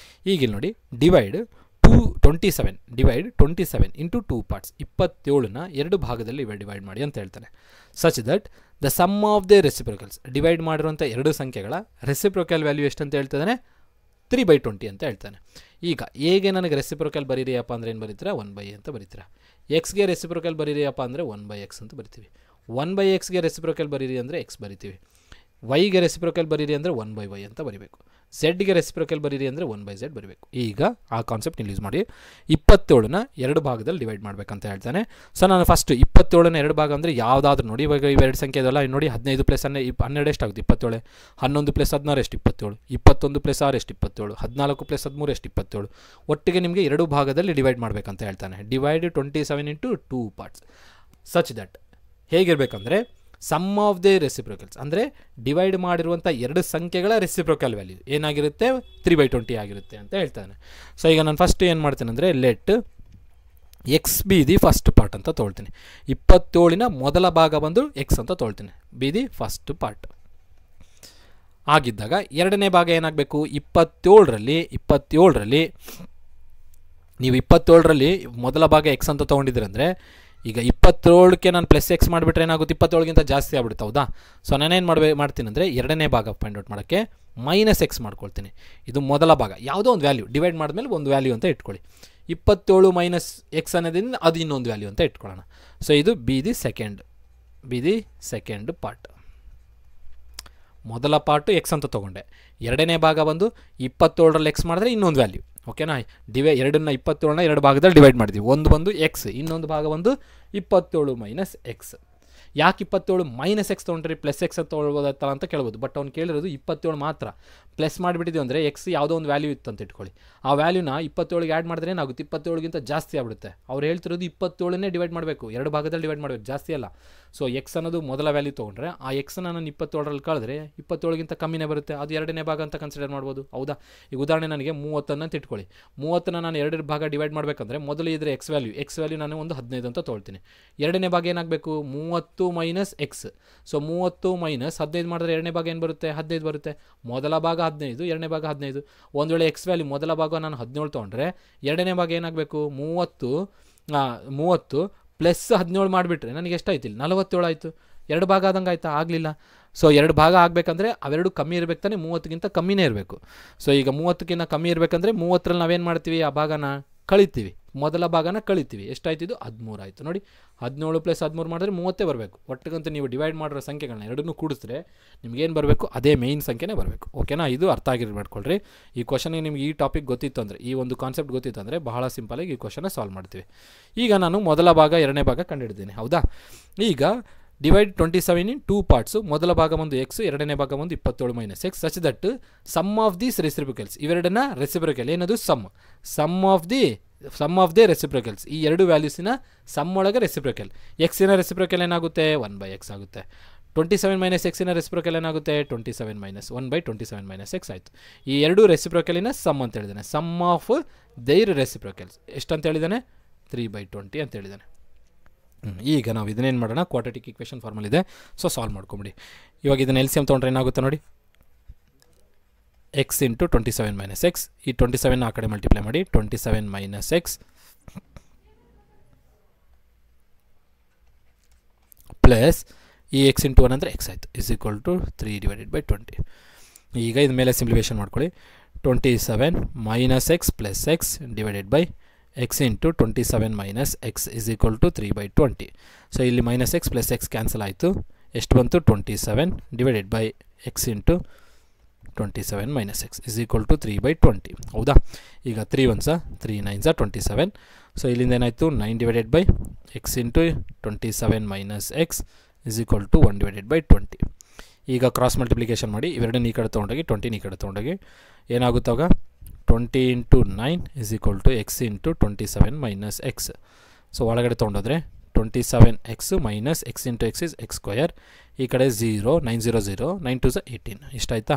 ಈಗ ಇಲ್ಲಿ ನೋಡಿ, ಡಿವೈಡ್ 27 ಇಂಟು 2 ಪಾರ್ಟ್ಸ್. 27ನ 2 ಭಾಗದಲ್ಲಿ ಡಿವೈಡ್ ಮಾಡಿ ಅಂತ ಹೇಳ್ತಾನೆ. Such that the sum of the reciprocals, divide ಮಾಡಿರುವಂಥ 2 ಸಂಖ್ಯೆಗಳ ರೆಸಿಪ್ರೋಕಲ್ ವ್ಯಾಲ್ಯೂ ಎಷ್ಟು ಅಂತ ಹೇಳ್ತಾನೆ, 3/20 ಅಂತ ಹೇಳ್ತಾನೆ. ಈಗ ಎಗೆ ನನಗೆ ರೆಸಿಪ್ರೋಕಲ್ ಬರೀರಿಯಪ್ಪ ಅಂದರೆ ಏನು ಬರೀತೀರಾ, 1/a ಅಂತ ಬರೀತೀರಾ. ಎಕ್ಸ್ಗೆ ರೆಸಿಪ್ರೋಕಲ್ ಬರೀರಿಯಪ್ಪ ಅಂದರೆ 1/x ಅಂತ ಬರಿತೀವಿ. 1/xಗೆ ರೆಸಿಪ್ರೋಕಲ್ ಬರೀರಿ ಅಂದರೆ x ಬರಿತೀವಿ. ವೈಗೆ ರೆಸಿಪ್ರೋಕಲ್ ಬರೀರಿ ಅಂದರೆ 1/y ಅಂತ ಬರೀಬೇಕು. ಝೆಡ್ಗೆ ರೆಸಿಪ್ರೋಕಲ್ ಬರೀರಿ ಅಂದರೆ 1/z ಬರೀಬೇಕು. ಈಗ ಆ ಕಾನ್ಸೆಪ್ಟ್ ಯೂಸ್ ಮಾಡಿ 27ನ 2 ಭಾಗದಲ್ಲಿ ಡಿವೈಡ್ ಮಾಡಬೇಕಂತ ಹೇಳ್ತಾನೆ. ಸೊ ನಾನು ಫಸ್ಟ್ 27ನ 2 ಭಾಗ ಅಂದರೆ ಯಾವುದಾದ್ರೂ ನೋಡಿ, ಇವಾಗ ಇವೆರಡು ಸಂಖ್ಯೆ ಇದಲ್ಲ, ನೋಡಿ 15 + 12 ಎಷ್ಟಾಗುತ್ತೆ, 27. 11 + 16 ಎಷ್ಟು, 27. 21 + 6 ಎಷ್ಟು, 27. 14 + 13 ಎಷ್ಟು, 27. ಒಟ್ಟಿಗೆ ನಿಮಗೆ 2 ಭಾಗದಲ್ಲಿ ಡಿವೈಡ್ ಮಾಡಬೇಕಂತ ಹೇಳ್ತಾನೆ. Divide 27 into 2 parts. Such that ಹೇಗಿರಬೇಕಂದ್ರೆ, ಸಮ್ ಆಫ್ ದ ರೆಸಿಪ್ರೋಕಲ್ಸ್ ಅಂದರೆ ಡಿವೈಡ್ ಮಾಡಿರುವಂಥ 2 ಸಂಖ್ಯೆಗಳ ರೆಸಿಪ್ರೋಕಲ್ ವ್ಯಾಲ್ಯೂ ಏನಾಗಿರುತ್ತೆ, 3/20 ಆಗಿರುತ್ತೆ ಅಂತ ಹೇಳ್ತಾನೆ. ಸೊ ಈಗ ನಾನು ಫಸ್ಟ್ ಏನು ಮಾಡ್ತೇನೆ ಅಂದರೆ, let X be the first part ಅಂತ ತೊಗೊಳ್ತೀನಿ. 27ನ ಮೊದಲ ಭಾಗ ಬಂದು ಎಕ್ಸ್ ಅಂತ ತೊಗೊಳ್ತೀನಿ, ಬಿ ದಿ ಫಸ್ಟ್ ಪಾರ್ಟ್. ಆಗಿದ್ದಾಗ ಎರಡನೇ ಭಾಗ ಏನಾಗಬೇಕು, 27ರಲ್ಲಿ ನೀವು 27ರಲ್ಲಿ ಮೊದಲ ಭಾಗ ಎಕ್ಸ್ ಅಂತ ತೊಗೊಂಡಿದ್ರೆ ಅಂದರೆ, ಈಗ 27ಕ್ಕೆ ನಾನು +x ಮಾಡಿಬಿಟ್ರೆ ಏನಾಗುತ್ತೆ, 27ಗಿಂತ ಜಾಸ್ತಿ ಆಗ್ಬಿಡುತ್ತೆ, ಹೌದಾ. ಸೊ ನಾನೇನು ಮಾಡ್ತೀನಿ ಅಂದರೆ, ಎರಡನೇ ಭಾಗ ಫೈಂಡ್ ಔಟ್ ಮಾಡೋಕ್ಕೆ -x ಮಾಡ್ಕೊಳ್ತೀನಿ. ಇದು ಮೊದಲ ಭಾಗ, ಯಾವುದೋ ಒಂದು ವ್ಯಾಲ್ಯೂ ಡಿವೈಡ್ ಮಾಡಿದ್ಮೇಲೆ ಒಂದು ವ್ಯಾಲ್ಯೂ ಅಂತ ಇಟ್ಕೊಳ್ಳಿ. 27 - x ಅನ್ನೋದ್ರಿಂದ ಅದು ಇನ್ನೊಂದು ವ್ಯಾಲ್ಯೂ ಅಂತ ಇಟ್ಕೊಳ್ಳೋಣ. ಸೊ ಇದು ಬಿ ದಿ ಸೆಕೆಂಡ್ ಪಾರ್ಟ್. ಮೊದಲ ಪಾರ್ಟು ಎಕ್ಸ್ ಅಂತ ತೊಗೊಂಡೆ. ಎರಡನೇ ಭಾಗ ಬಂದು 27ರಲ್ಲಿ ಎಕ್ಸ್ ಮಾಡಿದ್ರೆ ಇನ್ನೊಂದು ವ್ಯಾಲ್ಯೂ, ಓಕೆನಾ. ಎರಡನ್ನ 27ನ 2 ಭಾಗದಲ್ಲಿ ಡಿವೈಡ್ ಮಾಡಿದ್ವಿ. ಒಂದು ಬಂದು ಎಕ್ಸ್, ಇನ್ನೊಂದು ಭಾಗ ಬಂದು 27 - x. ಯಾಕೆ 27 - x ತೊಗೊಂಡ್ರಿ, +x ಅಂತ ತೊಗೊಳ್ಬೋದತ್ತಲ್ಲ ಅಂತ ಕೇಳ್ಬೋದು. ಬಟ್ ಅವ್ನು ಕೇಳಿರೋದು 27 ಮಾತ್ರ. ಪ್ಲಸ್ ಮಾಡಿಬಿಟ್ಟಿದ್ದೀವಿ ಅಂದರೆ ಎಕ್ಸ್ ಯಾವುದೋ ಒಂದು ವ್ಯಾಲ್ಯೂ ಇತ್ತು ಅಂತ ಇಟ್ಕೊಳ್ಳಿ. ಆ ವ್ಯಾಲ್ಯೂನ 27ಗೆ ಆ್ಯಡ್ ಮಾಡಿದ್ರೆ ಏನಾಗುತ್ತೆ, 27ಗಿಂತ ಜಾಸ್ತಿ ಆಗ್ಬಿಡುತ್ತೆ. ಅವ್ರು ಹೇಳ್ತಿರೋದು 27ನೇ ಡಿವೈಡ್ ಮಾಡಬೇಕು, 2 ಭಾಗದಲ್ಲಿ ಡಿವೈಡ್ ಮಾಡಬೇಕು, ಜಾಸ್ತಿ ಅಲ್ಲ. ಸೊ ಎಕ್ಸ್ ಅನ್ನೋದು ಮೊದಲ ವ್ಯಾಲ್ಯೂ ತೊಗೊಂಡ್ರೆ ಆ ಎಕ್ಸನ್ನು ನಾನು 27ರಲ್ಲಿ ಕಳೆದ್ರೆ 27ಗಿಂತ ಕಮ್ಮಿನೇ ಬರುತ್ತೆ, ಅದು ಎರಡನೇ ಭಾಗ ಅಂತ ಕನ್ಸಿಡರ್ ಮಾಡ್ಬೋದು. ಹೌದಾ? ಈಗ ಉದಾಹರಣೆ ನನಗೆ 30 ಅಂತ ಇಟ್ಕೊಳ್ಳಿ. 30ನ ನಾನು ಎರಡರ ಭಾಗ ಡಿವೈಡ್ ಮಾಡಬೇಕಂದ್ರೆ ಮೊದಲು ಇದ್ರೆ ಎಕ್ಸ್ ವ್ಯಾಲ್ಯೂ ನಾನು ಒಂದು 15 ಅಂತ ತೊಗೊಳ್ತೀನಿ. ಎರಡನೇ ಭಾಗ ಏನಾಗಬೇಕು? 30 ಮೈನಸ್ ಎಕ್ಸ್. ಸೊ 30 ಮೈನಸ್ 15 ಮಾಡಿದ್ರೆ ಎರಡನೇ ಭಾಗ ಏನು ಬರುತ್ತೆ? 15 ಬರುತ್ತೆ. ಮೊದಲ ಭಾಗ 15, ಎರಡನೇ ಭಾಗ 15. ಒಂದು ವೇಳೆ ಎಕ್ಸ್ ವ್ಯಾಲ್ಯೂ ಮೊದಲ ಭಾಗ ನಾನು 17 ತೊಗೊಂಡ್ರೆ ಎರಡನೇ ಭಾಗ ಏನಾಗಬೇಕು? 30 ಪ್ಲಸ್ 17 ಮಾಡಿಬಿಟ್ರೆ ನನಗೆ ಎಷ್ಟಾಯ್ತು? ಇಲ್ಲಿ 47 ಆಯಿತು. ಎರಡು ಭಾಗ ಆದಂಗೆ ಆಯಿತಾ? ಆಗಲಿಲ್ಲ. ಸೊ ಎರಡು ಭಾಗ ಆಗಬೇಕಂದ್ರೆ ಅವೆರಡು ಕಮ್ಮಿ ಇರಬೇಕು ತಾನೆ, 30ಗಿಂತ ಕಮ್ಮಿನೇ ಇರಬೇಕು. ಸೊ ಈಗ 30ಕ್ಕಿಂತ ಕಮ್ಮಿ ಇರಬೇಕಂದ್ರೆ 30ರಲ್ಲಿ ನಾವೇನು ಮಾಡ್ತೀವಿ? ಆ ಭಾಗನ ಕಳಿತೀವಿ, ಮೊದಲ ಭಾಗನ ಕಳಿತೀವಿ. ಎಷ್ಟಾಯ್ತಿದ್ದು? 13 ಆಯಿತು. ನೋಡಿ, 17 ಪ್ಲಸ್ 13 ಮಾಡಿದ್ರೆ 30 ಬರಬೇಕು. ಒಟ್ಟಿಗಂತೂ ನೀವು ಡಿವೈಡ್ ಮಾಡಿರೋ ಸಂಖ್ಯೆಗಳನ್ನ ಎರಡನ್ನೂ ಕೂಡಿಸಿದ್ರೆ ನಿಮಗೇನು ಬರಬೇಕು? ಅದೇ ಮೇಯ್ನ್ ಸಂಖ್ಯೆನೇ ಬರಬೇಕು. ಓಕೆನಾ? ಇದು ಅರ್ಥ ಆಗಿರೋ ಮಾಡ್ಕೊಳ್ರಿ. ಈ ಕ್ವಶನ್ಗೆ ನಿಮ್ಗೆ ಈ ಟಾಪಿಕ್ ಗೊತ್ತಿತ್ತು ಅಂದರೆ, ಈ ಒಂದು ಕಾನ್ಸೆಪ್ಟ್ ಗೊತ್ತಿತ್ತು ಅಂದರೆ ಬಹಳ ಸಿಂಪಲಾಗಿ ಈ ಕ್ವಶನ್ನ ಸಾಲ್ವ್ ಮಾಡ್ತೀವಿ. ಈಗ ನಾನು ಮೊದಲ ಭಾಗ ಎರಡನೇ ಭಾಗ ಕಂಡುಹಿಡಿದ್ದೀನಿ. ಹೌದಾ? ಈಗ ಡಿವೈಡ್ 27 ಇನ್ 2 ಪಾರ್ಟ್ಸು. ಮೊದಲ ಭಾಗ ಒಂದು ಎಕ್ಸ್, ಎರಡನೇ ಭಾಗ ಒಂದು 27 minus x, such that sum of these reciprocals, ಇವೆರಡನ್ನ ರೆಸಿಪ್ರಿಕಲ್ ಏನದು? Sum of the reciprocals. ಈ ಎರಡು ವ್ಯಾಲ್ಯೂಸಿನ ಸಮ್ ಒಳಗೆ ರೆಸಿಪ್ರಿಕಲ್. ಎಕ್ಸಿನ ರೆಸಿಪ್ರಿಕಲ್ ಏನಾಗುತ್ತೆ? 1/x ಆಗುತ್ತೆ. 27 ಮೈನಸ್ ಎಕ್ಸಿನ ರೆಸಿಪ್ರಿಕಲ್ ಏನಾಗುತ್ತೆ? 27 ಮೈನಸ್ 1/27 ಮೈನಸ್ ಎಕ್ಸ್ ಆಯಿತು. ಈ ಎರಡು ರೆಸಿಪ್ರಿಕಲಿನ ಸಮ್ ಅಂತ ಹೇಳಿದ್ದಾನೆ. ಸಮ್ ಆಫ್ ದೈರ್ ರೆಸಿಪ್ರಿಕಲ್ಸ್ ಎಷ್ಟಂತ ಹೇಳಿದ್ದಾನೆ? 3/20 ಅಂತ ಹೇಳಿದ್ದಾನೆ. ಈಗ ನಾವು ಇದನ್ನೇನು ಮಾಡೋಣ? ಕ್ವಾಡ್ರಾಟಿಕ್ ಈಕ್ವೇಷನ್ ಫಾರ್ಮಲ್ ಇದೆ, ಸೊ ಸಾಲ್ವ್ ಮಾಡ್ಕೊಂಬಿಡಿ. ಇವಾಗ ಇದನ್ನು LCM ತೊಗೊಂಡ್ರೆ ಏನಾಗುತ್ತೆ ನೋಡಿ? X into 27 minus X. ಈ 27ನ ಆ ಕಡೆ ಮಲ್ಟಿಪ್ಲೈ ಮಾಡಿ. 27 ಮೈನಸ್ ಎಕ್ಸ್ ಪ್ಲಸ್ ಈ ಎಕ್ಸ್ ಇಂಟು 1 ಅಂದರೆ ಎಕ್ಸ್ ಆಯಿತು, ಇಸ್ ಈಕ್ವಲ್ ಟು 3/20. ಈಗ ಇದ ಮೇಲೆ ಸಿಂಪ್ಲಿಫಿಕೇಷನ್ ಮಾಡ್ಕೊಳ್ಳಿ. 27 minus x plus x divided by x into 27 minus x is equal to 3/20. ಸೊ ಇಲ್ಲಿ minus x plus x cancel ಆಯಿತು. ಎಷ್ಟು ಬಂತು? 27 divided by x into 27 minus x is equal to 3/20. ಹೌದಾ? ಈಗ 3 1s 3 9s 27. ಸೊ ಇಲ್ಲಿಂದ ಏನಾಯಿತು? 9 divided by x into 27 minus x is equal to 1/20. ಈಗ ಕ್ರಾಸ್ ಮಲ್ಟಿಪ್ಲಿಕೇಶನ್ ಮಾಡಿ. ಇವೆರಡನ್ನ ಈ ಕಡೆ ತೊಗೊಂಡೋಗಿ 20 ಈ ಕಡೆ ತೊಗೊಂಡೋಗಿ ಏನಾಗುತ್ತಾಗ 20 into 9 is equal to x into 27 minus x. So ಒಳಗಡೆ ತೊಗೊಂಡೋದ್ರೆ 27x minus x into x is x square. ಈ ಕಡೆ 0 9 0 0 9 2 18. ಇಷ್ಟಾಯ್ತಾ?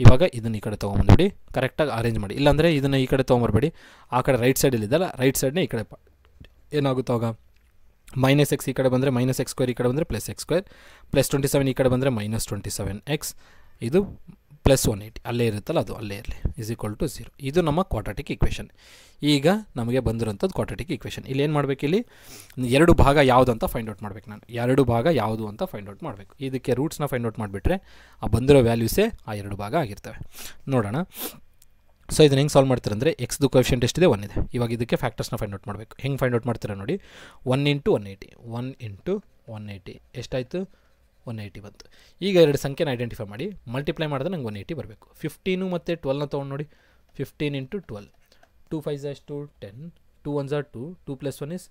ಇವಾಗ ಇದನ್ನು ಈ ಕಡೆ ತೊಗೊಂಬಂದ್ಬಿಡಿ, ಕರೆಕ್ಟಾಗಿ ಅರೇಂಜ್ ಮಾಡಿ. ಇಲ್ಲಾಂದರೆ ಇದನ್ನು ಈ ಕಡೆ ತೊಗೊಂಬರ್ಬೇಡಿ, ಆ ಕಡೆ ರೈಟ್ ಸೈಡಲ್ಲಿದ್ದಲ್ಲ, ರೈಟ್ ಸೈಡ್ನೇ ಈ ಕಡೆ ಏನಾಗುತ್ತಾಗ ಮೈನಸ್ ಎಕ್ಸ್ ಈ ಕಡೆ ಬಂದರೆ ಮೈನಸ್ ಎಕ್ಸ್ ಸ್ಕ್ವೇರ್, ಈ ಕಡೆ ಬಂದರೆ ಪ್ಲಸ್ ಎಕ್ಸ್ ಸ್ಕ್ವೇರ್, ಪ್ಲಸ್ 27 ಈ ಕಡೆ ಬಂದರೆ ಮೈನಸ್ 27x, ಇದು ಪ್ಲಸ್ 180 ಅಲ್ಲೇ ಇರುತ್ತಲ್ಲ, ಅದು ಅಲ್ಲೇ ಇರಲಿ, ಇಸ್ ಈಕ್ವಲ್ ಟು 0. ಇದು ನಮ್ಮ ಕ್ವಾಡ್ರಾಟಿಕ್ ಈಕ್ವೇಷನ್. ಈಗ ನಮಗೆ ಬಂದಿರೋಂಥದ್ದು ಕ್ವಾಡ್ರಾಟಿಕ್ ಈಕ್ವೇಷನ್. ಇಲ್ಲಿ ಏನು ಮಾಡಬೇಕು? ಇಲ್ಲಿ ಎರಡು ಭಾಗ ಯಾವುದು ಅಂತ ಫೈಂಡ್ ಔಟ್ ಮಾಡಬೇಕು. ನಾನು ಎರಡು ಭಾಗ ಯಾವುದು ಅಂತ ಫೈಂಡ್ ಔಟ್ ಮಾಡಬೇಕು. ಇದಕ್ಕೆ ರೂಟ್ಸ್ನ ಫೈಂಡ್ ಔಟ್ ಮಾಡಿಬಿಟ್ರೆ ಆ ಬಂದಿರೋ ವ್ಯಾಲ್ಯೂಸೇ ಆ ಎರಡು ಭಾಗ ಆಗಿರ್ತವೆ. ನೋಡೋಣ. ಸೊ ಇದನ್ನು ಹೆಂಗೆ ಸಾಲ್ವ್ ಮಾಡ್ತೀರಂದರೆ ಎಕ್ಸ್ದು ಕೋಎಫಿಷಿಯಂಟ್ ಎಷ್ಟಿದೆ? 1 ಇದೆ. ಇವಾಗ ಇದಕ್ಕೆ ಫ್ಯಾಕ್ಟರ್ಸ್ನ ಫೈಂಡ್ ಔಟ್ ಮಾಡಬೇಕು. ಹೆಂಗೆ ಫೈಂಡ್ ಔಟ್ ಮಾಡ್ತೀರಾ ನೋಡಿ. 1 ಇಂಟು 180 1 ಇಂಟು 180 ಎಷ್ಟಾಯಿತು? 180 ಬಂತು. ಈಗ ಎರಡು ಸಂಖ್ಯೆನ ಐಡೆಂಟಿಫೈ ಮಾಡಿ ಮಲ್ಟಿಪ್ಲೈ ಮಾಡಿದ್ರೆ ನಂಗೆ 180 ಬರಬೇಕು. 15 ಮತ್ತು 12ನ ತೊಗೊಂಡು ನೋಡಿ. 15 into 12 2 5s 2 10 2 1s 2 2 plus 1 is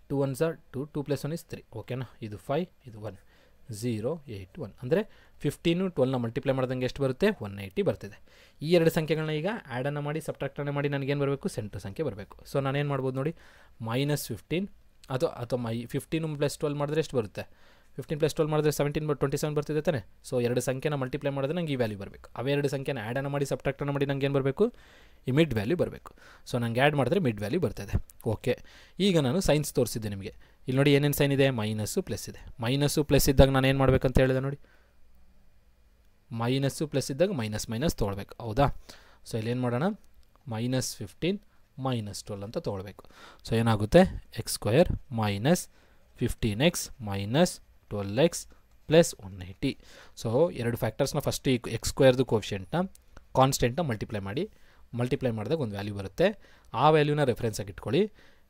2 1s 2 2 plus 1 is 3. ಓಕೆನಾ? ಇದು 5 ಇದು 1 0 8 1 ಅಂದರೆ 15 12ನ ಮಲ್ಟಿಪ್ಲೈ ಮಾಡ್ದಂಗೆ ಎಷ್ಟು ಬರುತ್ತೆ? 180 ಬರ್ತಿದೆ. ಈ ಎರಡು ಸಂಖ್ಯೆಗಳನ್ನ ಈಗ ಆ್ಯಡನ್ನು ಮಾಡಿ ಸಬ್ಟ್ರಾಕ್ಟನ್ನು ಮಾಡಿ ನನಗೇನು ಬರಬೇಕು? ಸೆಂಟ್ರ್ ಸಂಖ್ಯೆ ಬರಬೇಕು. ಸೊ ನಾನೇನು ಮಾಡ್ಬೋದು ನೋಡಿ, -15 ಅಥವಾ 15 ಪ್ಲಸ್ 12 ಮಾಡಿದ್ರೆ ಎಷ್ಟು ಬರುತ್ತೆ? 15 ಪ್ಲಸ್ 12 ಮಾಡಿದ್ರೆ 27 ಬರ್ತಿದೆ ತಾನೆ. ಸೊ ಎರಡು ಸಂಖ್ಯೆನ ಮಲ್ಟಿಪ್ಲೈ ಮಾಡಿದ್ರೆ ನಂಗೆ ಈ ವ್ಯಾಲ್ಯೂ ಬರಬೇಕು. ಅವೇ ಎರಡು ಸಂಖ್ಯೆನ ಆ್ಯಡನ್ನು ಮಾಡಿ ಸಬ್ಟ್ರಾಕ್ಟನ್ನು ಮಾಡಿ ನಂಗೆ ಏನು ಬರಬೇಕು? ಈ ಮಿಡ್ ವ್ಯಾಲ್ಯೂ ಬರಬೇಕು. ಸೊ ನಂಗೆ ಆ್ಯಡ್ ಮಾಡಿದ್ರೆ ಮಿಡ್ ವ್ಯಾಲ್ಯೂ ಬರ್ತಾಯಿದೆ. ಓಕೆ, ಈಗ ನಾನು ಸೈನ್ಸ್ ತೋರಿಸಿದ್ದೆ ನಿಮಗೆ. ಇಲ್ಲಿ ನೋಡಿ ಏನೇನು ಸೈನ್ ಇದೆ? ಮೈನಸ್ಸು ಪ್ಲಸ್ ಇದೆ. ಮೈನಸ್ಸು ಪ್ಲಸ್ ಇದ್ದಾಗ ನಾನು ಏನು ಮಾಡಬೇಕಂತ ಹೇಳಿದೆ ನೋಡಿ. ಮೈನಸ್ಸು ಪ್ಲಸ್ ಇದ್ದಾಗ ಮೈನಸ್ ಮೈನಸ್ ತೊಗೊಳ್ಬೇಕು. ಹೌದಾ? ಸೊ ಇಲ್ಲೇನು ಮಾಡೋಣ? -15 -12 ಅಂತ ತೊಗೊಳ್ಬೇಕು. ಸೊ ಏನಾಗುತ್ತೆ? X square minus 15x minus 12x plus 180. So ಎರಡು ಫ್ಯಾಕ್ಟರ್ಸ್ನ ಫಸ್ಟ್ ಈ ಎಕ್ಸ್ ಸ್ಕ್ವೇರ್ದು ಕೋಫಿಷಿಯಂಟ್ನ ಕಾನ್ಸ್ಟೆಂಟ್ನ ಮಲ್ಟಿಪ್ಲೈ ಮಾಡಿದಾಗ ಒಂದು ವ್ಯಾಲ್ಯೂ ಬರುತ್ತೆ. ಆ ವ್ಯಾಲ್ಯೂನ ರೆಫರೆನ್ಸ್ ಆಗಿ ಇಟ್ಕೊಳ್ಳಿ.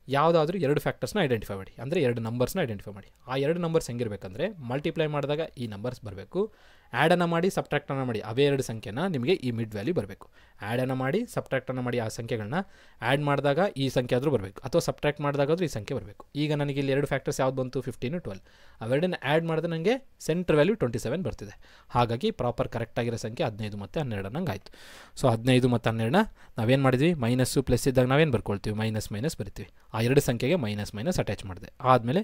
ಯಾವುದಾದ್ರೂ ಎರಡು ಫ್ಯಾಕ್ಟರ್ಸ್ನ ಐಡೆಂಟಿಫೈ ಮಾಡಿ, ಅಂದರೆ ಎರಡು ನಂಬರ್ಸ್ನ ಐಡೆಂಟಿಫೈ ಮಾಡಿ. ಆ ಎರಡು ನಂಬರ್ಸ್ ಹೆಂಗಿರಬೇಕಂದ್ರೆ ಮಲ್ಟಿಪ್ಲೈ ಮಾಡಿದಾಗ ಈ ನಂಬರ್ಸ್ ಬರಬೇಕು, ಆ್ಯಡನ್ನು ಮಾಡಿ ಸಬ್ಟ್ರಾಕ್ಟನ್ನು ಮಾಡಿ ಅವೇ ಎರಡು ಸಂಖ್ಯೆನ ನಿಮಗೆ ಈ ಮಿಡ್ ವ್ಯಾಲ್ಯೂ ಬರಬೇಕು. ಆ್ಯಡನ್ನು ಮಾಡಿ ಸಬ್ಟ್ರಾಕ್ಟನ್ನು ಮಾಡಿ ಆ ಸಂಖ್ಯೆಗಳನ್ನ ಆ್ಯಡ್ ಮಾಡಿದಾಗ ಈ ಸಂಖ್ಯೆ ಆದರೂ ಬರಬೇಕು, ಅಥವಾ ಸಬ್ಟ್ರಾಕ್ಟ್ ಮಾಡಿದಾಗಾದರೂ ಈ ಸಂಖ್ಯೆ ಬರಬೇಕು. ಈಗ ನನಗೆ ಇಲ್ಲಿ ಎರಡು ಫ್ಯಾಕ್ಟರ್ಸ್ ಯಾವ್ದು ಬಂತು? 15 12. ಅವೆರಡನ್ನ ಆ್ಯಡ್ ಮಾಡಿದ್ರೆ ನನಗೆ ಸೆಂಟ್ರ್ ವ್ಯಾಲ್ಯೂ 27 ಬರ್ತಿದೆ. ಹಾಗಾಗಿ ಪ್ರಾಪರ್ ಕರೆಕ್ಟಾಗಿರೋ ಸಂಖ್ಯೆ 15 ಮತ್ತು 12 ನಂಗೆ ಆಯಿತು. ಸೊ 15 ಮತ್ತು 12ನ ನಾವೇನು ಮಾಡಿದ್ವಿ? ಮೈನಸ್ಸು ಪ್ಲಸ್ ಇದ್ದಾಗ ನಾವೇನು ಬರ್ಕೊಳ್ತೀವಿ? ಮೈನಸ್ ಮೈನಸ್ ಬರಿತೀವಿ. ಆ ಎರಡು ಸಂಖ್ಯೆಗೆ ಮೈನಸ್ ಮೈನಸ್ ಅಟ್ಯಾಚ್ ಮಾಡಿದೆ. ಆದಮೇಲೆ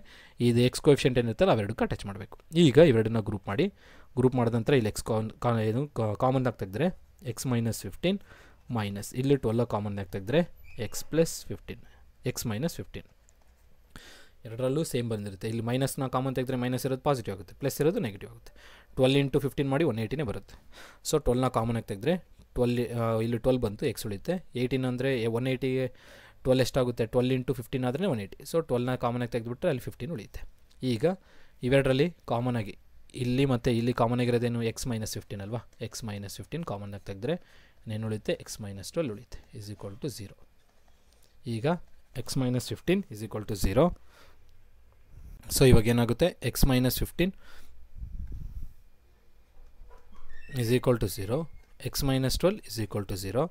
ಇದು ಎಕ್ಸ್ ಕೋಎಫಿಷಿಯಂಟ್ ಏನಿರುತ್ತಲ್ಲ ಅವೆರಡಕ್ಕೂ ಅಟ್ಯಾಚ್ ಮಾಡಬೇಕು. ಈಗ ಇವೆರಡನ್ನ ಗ್ರೂಪ್ ಮಾಡಿದ ನಂತರ ಇಲ್ಲಿ ಎಕ್ಸ್ ಏನು ಕಾಮನ್ ಆಗಿ ತೆಗೆದ್ರೆ ಎಕ್ಸ್ ಮೈನಸ್ 15 ಮೈನಸ್ ಇಲ್ಲಿ 12 ಕಾಮನ್ ಆಗಿ ತೆಗೆದ್ರೆ ಎಕ್ಸ್ ಪ್ಲಸ್ 15 ಎಕ್ಸ್ ಮೈನಸ್ 15 ಎರಡರಲ್ಲೂ ಸೇಮ್ ಬಂದಿರುತ್ತೆ. ಇಲ್ಲಿ ಮೈನಸ್ನ ಕಾಮನ್ ತೆಗೆದ್ರೆ ಮೈನಸ್ ಇರೋದು ಪಾಸಿಟಿವ್ ಆಗುತ್ತೆ, ಪ್ಲಸ್ ಇರೋದು ನೆಗೆಟಿವ್ ಆಗುತ್ತೆ. 12 ಇಂಟು 15 ಮಾಡಿ 180 ಬರುತ್ತೆ. ಸೊ 12ನ ಕಾಮನ್ ಆಗಿ ತೆಗೆದ್ರೆ 12 ಇಲ್ಲಿ 12 ಬಂತು, ಎಕ್ಸ್ ಉಳಿಯುತ್ತೆ. 18 ಅಂದರೆ 180ಗೆ 12 ಎಷ್ಟಾಗುತ್ತೆ, 12 ಇಂಟು 15 ಆದರೆ 180. ಸೊ 12ನ ಕಾಮನ್ ಆಗಿ ತೆಗೆದುಬಿಟ್ರೆ ಅಲ್ಲಿ 15 ಉಳಿಯುತ್ತೆ. ಈಗ ಇವೆರಡರಲ್ಲಿ ಕಾಮನ್ ಆಗಿ ಇಲ್ಲಿ ಮತ್ತು ಇಲ್ಲಿ ಕಾಮನ್ ಆಗಿರೋದೇನು ಎಕ್ಸ್ ಮೈನಸ್ 15 ಅಲ್ವಾ, ಎಕ್ಸ್ ಮೈನಸ್ 15 ಕಾಮನ್ ಆಗಿ ತೆಗೆದ್ರೆ ಏನು ಉಳಿಯುತ್ತೆ, ಎಕ್ಸ್ ಮೈನಸ್ 12 ಉಳಿಯುತ್ತೆ ಈಸ್ ಈಕ್ವಲ್ ಟು 0. ಈಗ x minus 15 is equal to 0. So ಇವಾಗ ಏನಾಗುತ್ತೆ, x minus 15 is equal to 0, x minus 12 is equal to 0.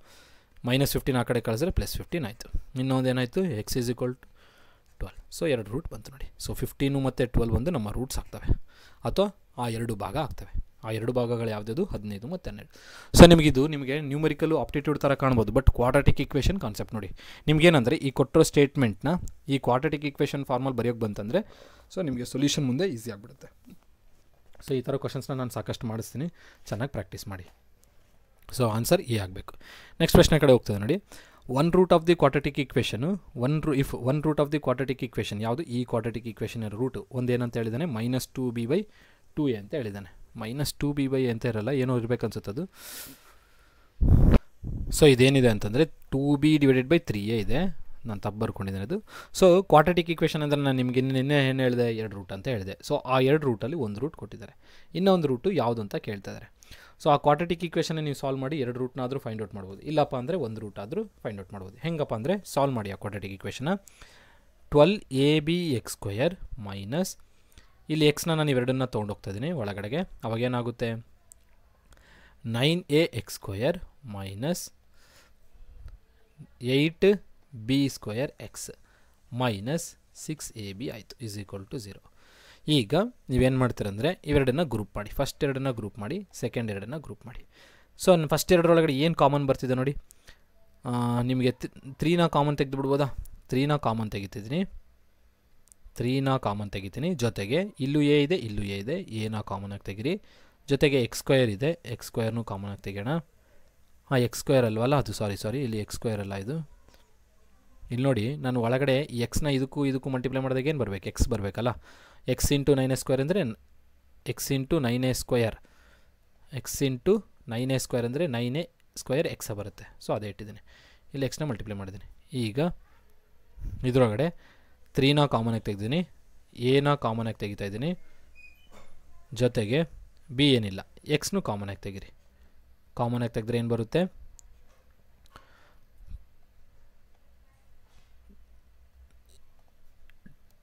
Minus 15 ಆ ಕಡೆ ಕಳಿಸಿದ್ರೆ ಪ್ಲಸ್ 15 ಆಯಿತು. ಇನ್ನೊಂದು ಏನಾಯಿತು, x is equal to 12. So ಎರಡು ರೂಟ್ ಬಂತು ನೋಡಿ. ಸೊ 15 ಮತ್ತು 12 ಒಂದು ನಮ್ಮ ರೂಟ್ಸ್ ಆಗ್ತವೆ, ಅಥವಾ ಆ ಎರಡು ಭಾಗ ಆಗ್ತವೆ. ಆ ಎರಡು ಭಾಗಗಳು ಯಾವುದ್ಯಾವುದು, 15 ಮತ್ತು 12. ಸೊ ನಿಮಗೆ ನ್ಯೂಮರಿಕಲ್ ಆಪ್ಟಿಟ್ಯೂಡ್ ಥರ ಕಾಣ್ಬೋದು, ಬಟ್ ಕ್ವಾಡ್ರಾಟಿಕ್ ಈಕ್ವೇಷನ್ ಕಾನ್ಸೆಪ್ಟ್ ನೋಡಿ. ನಿಮಗೇನಂದರೆ ಈ ಕೊಟ್ಟಿರೋ ಸ್ಟೇಟ್ಮೆಂಟ್ನ ಈ ಕ್ವಾಡ್ರಾಟಿಕ್ ಈಕ್ವೇಷನ್ ಫಾರ್ಮಲ್ಲಿ ಬರೆಯೋಕ್ಕೆ ಬಂತಂದರೆ ಸೊ ನಿಮಗೆ ಸೊಲ್ಯೂಷನ್ ಮುಂದೆ ಈಸಿ ಆಗಿಬಿಡುತ್ತೆ. ಸೊ ಈ ಥರ ಕ್ವಶನ್ಸ್ನ ನಾನು ಸಾಕಷ್ಟು ಮಾಡಿಸ್ತೀನಿ, ಚೆನ್ನಾಗಿ ಪ್ರಾಕ್ಟೀಸ್ ಮಾಡಿ. ಸೊ ಆನ್ಸರ್ ಈ ಆಗಬೇಕು. ನೆಕ್ಸ್ಟ್ ಪ್ರಶ್ನೆ ಕಡೆ ಹೋಗ್ತದೆ ನೋಡಿ. One root of the quadratic equation if one root of the quadratic equation ಯಾವುದು, ಈ ಕ್ವಾಡ್ರಾಟಿಕ್ ಈಕ್ವೇಷನ್ ರೂಟು ಒಂದೇನಂತ ಹೇಳಿದ್ದಾನೆ, -2b/2a ಅಂತ ಹೇಳಿದ್ದಾನೆ. -2b/a ಅಂತ ಇರಲ್ಲ, ಏನೋ ಇರಬೇಕು ಅನ್ಸುತ್ತದು. ಸೊ ಇದೇನಿದೆ ಅಂತಂದರೆ 2b/3a ಇದೆ, ನಾನು ತಪ್ಪು ಬರ್ಕೊಂಡಿದ್ದೇನೆ ಅದು. ಸೊ ಕ್ವಾಡ್ರಾಟಿಕ್ ಈಕ್ವೇಷನ್ ಅಂದರೆ ನಾನು ನಿಮಗೆ ನಿನ್ನೆ ಏನು ಹೇಳಿದೆ, ಎರಡು ರೂಟ್ ಅಂತ ಹೇಳಿದೆ. ಸೊ ಆ ಎರಡು ರೂಟಲ್ಲಿ ಒಂದು ರೂಟ್ ಕೊಟ್ಟಿದ್ದಾರೆ, ಇನ್ನೊಂದು ರೂಟು ಯಾವುದು ಅಂತ ಕೇಳ್ತಾ ಇದ್ದಾರೆ. ಸೊ ಆ ಕ್ವಾಡ್ರಾಟಿಕ್ ಈಕ್ವೇಷನ್ ನೀವು ಸಾಲ್ವ್ ಮಾಡಿ ಎರಡು ರೂಟ್ನಾದರೂ ಫೈಂಡ್ ಔಟ್ ಮಾಡ್ಬೋದು, ಇಲ್ಲಪ್ಪ ಅಂದರೆ ಒಂದು ರೂಟ್ ಆದರೂ ಫೈಂಡ್ ಔಟ್ ಮಾಡ್ಬೋದು. ಹೆಂಗಪ್ಪ ಅಂದರೆ ಸಾಲ್ವ್ ಮಾಡಿ ಆ ಕ್ವಾಡ್ರಾಟಿಕ್ ಈಕ್ವೇಷನ್ನ. 12abx² ಮೈನಸ್ ಇಲ್ಲಿ ಎಕ್ಸ್ನ ನಾನು ಇವೆರಡನ್ನ ತೊಗೊಂಡೋಗ್ತಾ ಇದ್ದೀನಿ ಒಳಗಡೆಗೆ, ಅವಾಗೇನಾಗುತ್ತೆ 9ax² minus 8b² minus 6ab ಆಯಿತು ಈಸ್ ಈಕ್ವಲ್ ಟು 0. ಈಗ ನೀವೇನು ಮಾಡ್ತೀರಂದರೆ ಇವೆರಡನ್ನ ಗ್ರೂಪ್ ಮಾಡಿ, ಫಸ್ಟ್ ಎರಡನ್ನ ಗ್ರೂಪ್ ಮಾಡಿ, ಸೆಕೆಂಡ್ ಎರಡನ್ನ ಗ್ರೂಪ್ ಮಾಡಿ. ಸೊ ಫಸ್ಟ್ ಎರಡರೊಳಗಡೆ ಏನು ಕಾಮನ್ ಬರ್ತಿದೆ ನೋಡಿ, ನಿಮಗೆ 3ನ ಕಾಮನ್ ತೆಗೆದುಬಿಡ್ಬೋದಾ, 3ನ ಕಾಮನ್ ತೆಗಿತಿದ್ದೀನಿ, 3ನ ಕಾಮನ್ ತೆಗಿತೀನಿ. ಜೊತೆಗೆ ಇಲ್ಲೂ ಎ ಇದೆ, ಇಲ್ಲೂ ಎ ಇದೆ, ಎನ ಕಾಮನ್ ಆಗಿ ತೆಗಿರಿ. ಜೊತೆಗೆ x² ಇದೆ, x² ಕಾಮನ್ ಆಗಿ ತೆಗೋಣ. x² ಅಲ್ವಲ್ಲ ಅದು, ಸಾರಿ ಇಲ್ಲಿ x² ಅಲ್ಲ ಇದು. ಇಲ್ಲಿ ನೋಡಿ, ನಾನು ಒಳಗಡೆ ಎಕ್ಸ್ನ ಇದಕ್ಕೂ ಮಲ್ಟಿಪ್ಲೈ ಮಾಡಿದಾಗ ಏನು ಬರಬೇಕು, ಎಕ್ಸ್ ಬರಬೇಕಲ್ಲ. x ಇಂಟು 9a² ಅಂದರೆ x into 9a², x into 9a² ಅಂದರೆ 9a² ಎಕ್ಸ ಬರುತ್ತೆ. ಸೊ ಅದೇ ಇಟ್ಟಿದ್ದೀನಿ, ಇಲ್ಲಿ ಎಕ್ಸ್ನ ಮಲ್ಟಿಪ್ಲೈ ಮಾಡಿದ್ದೀನಿ. ಈಗ ಇದರೊಳಗಡೆ 3ನ ಕಾಮನ್ ಆಗಿ ತೆಗೆದಿದ್ದೀನಿ, ಎನ ಕಾಮನ್ ಆಗಿ ತೆಗಿತಾ ಇದ್ದೀನಿ. ಜೊತೆಗೆ ಬಿ ಏನಿಲ್ಲ, ಎಕ್ಸ್ನು ಕಾಮನ್ ಆಗಿ ತೆಗಿರಿ. ಕಾಮನ್ ಆಗಿ ತೆಗೆದ್ರೆ ಏನು ಬರುತ್ತೆ,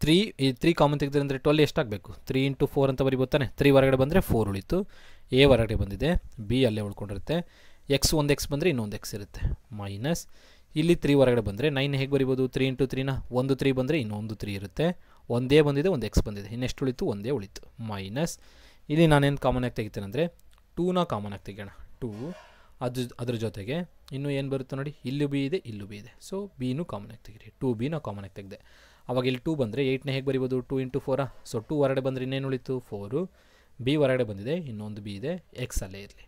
3 ಕಾಮನ್ ತೆಗೆದ್ರೆ ಅಂದರೆ 12 ಎಷ್ಟಾಗಬೇಕು, 3 ಇಂಟು 4 ಅಂತ ಬರಿಬೋತಾನೆ. 3 ಹೊರಗಡೆ ಬಂದರೆ 4 ಉಳಿತು, ಎ ಹೊರಗಡೆ ಬಂದಿದೆ, ಬಿ ಅಲ್ಲೇ ಉಳ್ಕೊಂಡಿರುತ್ತೆ. ಎಕ್ಸ್ ಒಂದು ಎಕ್ಸ್ ಬಂದರೆ ಇನ್ನೊಂದು ಎಕ್ಸ್ ಇರುತ್ತೆ, ಮೈನಸ್ ಇಲ್ಲಿ 3 ಹೊರಗಡೆ ಬಂದರೆ 9 ಹೇಗೆ ಬರಿಬೋದು, 3 ಇಂಟು 3ನ ಒಂದು 3 ಬಂದರೆ ಇನ್ನೊಂದು 3 ಇರುತ್ತೆ. ಒಂದೇ ಬಂದಿದೆ, ಒಂದು ಎಕ್ಸ್ ಬಂದಿದೆ, ಇನ್ನೆಷ್ಟು ಉಳಿತು, ಒಂದೇ ಉಳಿತು, ಮೈನಸ್ ಇಲ್ಲಿ ನಾನೇನು ಕಾಮನ್ ಆಗಿ ತೆಗಿತೇನೆ ಅಂದರೆ 2ನ ಕಾಮನ್ ಆಗಿ ತೆಗೋಣ. 2 ಅದ್ರ ಜೊತೆಗೆ ಇನ್ನೂ ಏನು ಬರುತ್ತೆ ನೋಡಿ, ಇಲ್ಲೂ ಬಿ ಇದೆ, ಇಲ್ಲೂ ಬಿ ಇದೆ. ಸೊ ಬಿನೂ ಕಾಮನ್ ಆಗಿ ತೆಗಿರಿ, 2b ಕಾಮನ್ ಆಗಿ ತೆಗೆದೆ. ಅವಾಗ ಇಲ್ಲಿ 2 ಬಂದರೆ 8ನ ಹೇಗೆ ಬರಿಬೋದು, 2 ಇಂಟು 4. ಸೊ 2 ಹೊರಗಡೆ ಬಂದರೆ ಇನ್ನೇನು ಉಳಿತು, 4. ಬಿ ಹೊರಗಡೆ ಬಂದಿದೆ, ಇನ್ನೊಂದು ಬಿ ಇದೆ, ಎಕ್ಸ್ ಅಲ್ಲೇ ಇರಲಿ,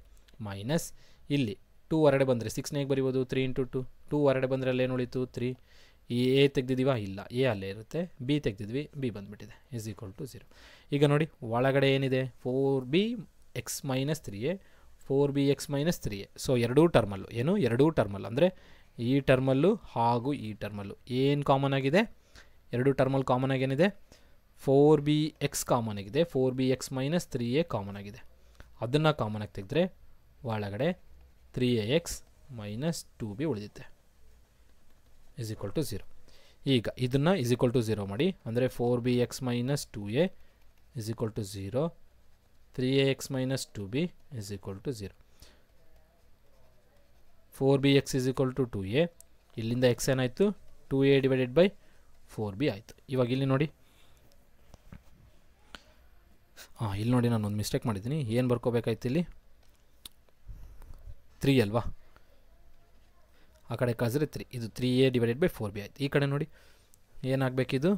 ಮೈನಸ್ ಇಲ್ಲಿ 2 ಹೊರಗಡೆ ಬಂದರೆ 6ನ ಹೇಗೆ ಬರಿಬೋದು, 3 ಇಂಟು 2 ಹೊರಗಡೆ ಬಂದರೆ ಅಲ್ಲೇನು ಉಳಿತು, 3. ಈ ಎ ತೆಗ್ದಿದ್ದೀವಾ, ಇಲ್ಲ, ಎ ಅಲ್ಲೇ ಇರುತ್ತೆ. ಬಿ ತೆಗ್ದಿದ್ವಿ, ಬಿ ಬಂದುಬಿಟ್ಟಿದೆ ಈಸ್ ಈಕ್ವಲ್ ಟು 0. ಈಗ ನೋಡಿ ಒಳಗಡೆ ಏನಿದೆ, 4bx minus 3a, 4bx minus 3a. So ಎರಡೂ ಟರ್ಮಲ್ಲು ಏನು, ಎರಡೂ ಟರ್ಮಲ್ ಅಂದರೆ ಈ ಟರ್ಮಲ್ಲು ಹಾಗೂ ಈ ಟರ್ಮಲ್ಲು ಏನು ಕಾಮನ್ ಆಗಿದೆ, ಎರಡು ಟರ್ಮಲ್ ಕಾಮನ್ ಆಗಿ ಏನಿದೆ, 4bx ಕಾಮನ್ ಆಗಿದೆ, 4bx ಮೈನಸ್ 3a ಕಾಮನ್ ಆಗಿದೆ. ಅದನ್ನು ಕಾಮನ್ ಆಗಿ ತೆಗೆದ್ರೆ ಒಳಗಡೆ 3ax ಮೈನಸ್ 2b ಉಳಿಯುತ್ತೆ ಈಸ್ ಈಕ್ವಲ್ ಟು 0. ಈಗ ಇದನ್ನು ಈಸ್ ಈಕ್ವಲ್ ಟು 0 ಮಾಡಿ, ಅಂದರೆ 4bx minus 2a is equal to 0, 3ax minus 2b is equal to 0. 4bx is equal to 2a, ಇಲ್ಲಿಂದ ಎಕ್ಸ್ ಏನಾಯಿತು, 2a ಡಿವೈಡೆಡ್ ಬೈ 4b ಆಯಿತು. ಇವಾಗ ಇಲ್ಲಿ ನೋಡಿ, ಇಲ್ಲಿ ನೋಡಿ ನಾನು ಒಂದು ಮಿಸ್ಟೇಕ್ ಮಾಡಿದ್ದೀನಿ. ಏನು ಬರ್ಕೋಬೇಕಾಯ್ತು ಇಲ್ಲಿ, 3 ಅಲ್ವಾ, ಆ ಕಡೆ ಕಳಿಸಿದ್ರೆ 3, ಇದು 3a ಡಿವೈಡೆಡ್ ಬೈ 4b ಆಯಿತು. ಈ ಕಡೆ ನೋಡಿ ಏನಾಗಬೇಕಿದು?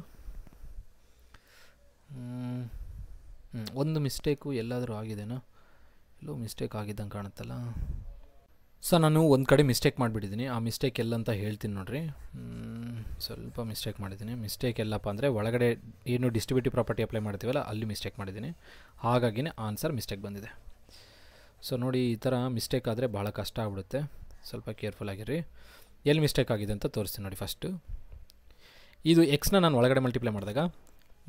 ಒಂದು ಮಿಸ್ಟೇಕು ಎಲ್ಲಾದರೂ ಆಗಿದೆನಾ? ಎಲ್ಲೋ ಮಿಸ್ಟೇಕ್ ಆಗಿದ್ದಂಗೆ ಕಾಣುತ್ತಲ್ಲ. ಸೊ ನಾನು ಒಂದು ಕಡೆ ಮಿಸ್ಟೇಕ್ ಮಾಡಿಬಿಟ್ಟಿದ್ದೀನಿ. ಆ ಮಿಸ್ಟೇಕ್ ಎಲ್ಲ ಅಂತ ಹೇಳ್ತೀನಿ ನೋಡಿರಿ. ಸ್ವಲ್ಪ ಮಿಸ್ಟೇಕ್ ಮಾಡಿದ್ದೀನಿ. ಮಿಸ್ಟೇಕ್ ಎಲ್ಲಪ್ಪ ಅಂದರೆ ಒಳಗಡೆ ಏನು ಡಿಸ್ಟ್ರಿಬ್ಯೂಟಿವ್ ಪ್ರಾಪರ್ಟಿ ಅಪ್ಲೈ ಮಾಡ್ತೀವಲ್ಲ ಅಲ್ಲಿ ಮಿಸ್ಟೇಕ್ ಮಾಡಿದ್ದೀನಿ. ಹಾಗಾಗಿನೇ ಆನ್ಸರ್ ಮಿಸ್ಟೇಕ್ ಬಂದಿದೆ. ಸೊ ನೋಡಿ, ಈ ಥರ ಮಿಸ್ಟೇಕ್ ಆದರೆ ಭಾಳ ಕಷ್ಟ ಆಗ್ಬಿಡುತ್ತೆ. ಸ್ವಲ್ಪ ಕೇರ್ಫುಲ್ ಆಗಿರಿ. ಎಲ್ಲಿ ಮಿಸ್ಟೇಕ್ ಆಗಿದೆ ಅಂತ ತೋರಿಸ್ತೀನಿ ನೋಡಿ. ಫಸ್ಟು ಇದು ಎಕ್ಸ್ನ ನಾನು ಒಳಗಡೆ ಮಲ್ಟಿಪ್ಲೈ ಮಾಡಿದಾಗ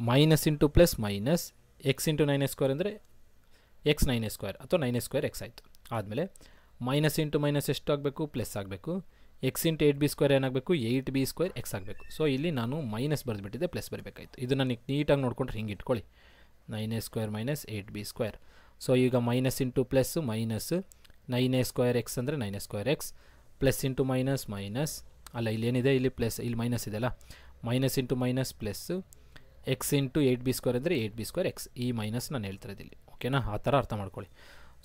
minus into plus minus x into 9a² ಅಂದರೆ ಎಕ್ಸ್ 9a² ಅಥವಾ 9a² ಎಕ್ಸ್ ಆಯಿತು. ಆದಮೇಲೆ ಮೈನಸ್ ಇಂಟು ಮೈನಸ್ ಎಷ್ಟು ಆಗಬೇಕು? ಪ್ಲಸ್ ಆಗಬೇಕು. ಎಕ್ಸ್ ಇಂಟು 8b² ಏನಾಗಬೇಕು? 8b² ಎಕ್ಸ್ ಆಗಬೇಕು. ಸೊ ಇಲ್ಲಿ ನಾನು ಮೈನಸ್ ಬರೆದುಬಿಟ್ಟಿದ್ದೆ, ಪ್ಲಸ್ ಬರಬೇಕಾಯಿತು. ಇದು ನನಗೆ ನೀಟಾಗಿ ನೋಡ್ಕೊಂಡ್ರೆ ಹಿಂಗೆ ಇಟ್ಕೊಳ್ಳಿ, 9a² ಮೈನಸ್ 8b². ಸೊ ಈಗ minus into plus minus 9a² X ಅಂದರೆ 9a² X plus into minus minus ಅಲ್ಲ, ಇಲ್ಲೇನಿದೆ ಇಲ್ಲಿ ಪ್ಲಸ್, ಇಲ್ಲಿ ಮೈನಸ್ ಇದೆಯಲ್ಲ, minus into minus plus X into 8b² ಅಂದರೆ 8b² ಎಕ್ಸ್. ಈ ಮೈನಸ್ ನಾನು ಹೇಳ್ತಿರೋದಿಲ್ಲಿ. ಓಕೆನಾ? ಆ ಥರ ಅರ್ಥ ಮಾಡ್ಕೊಳ್ಳಿ.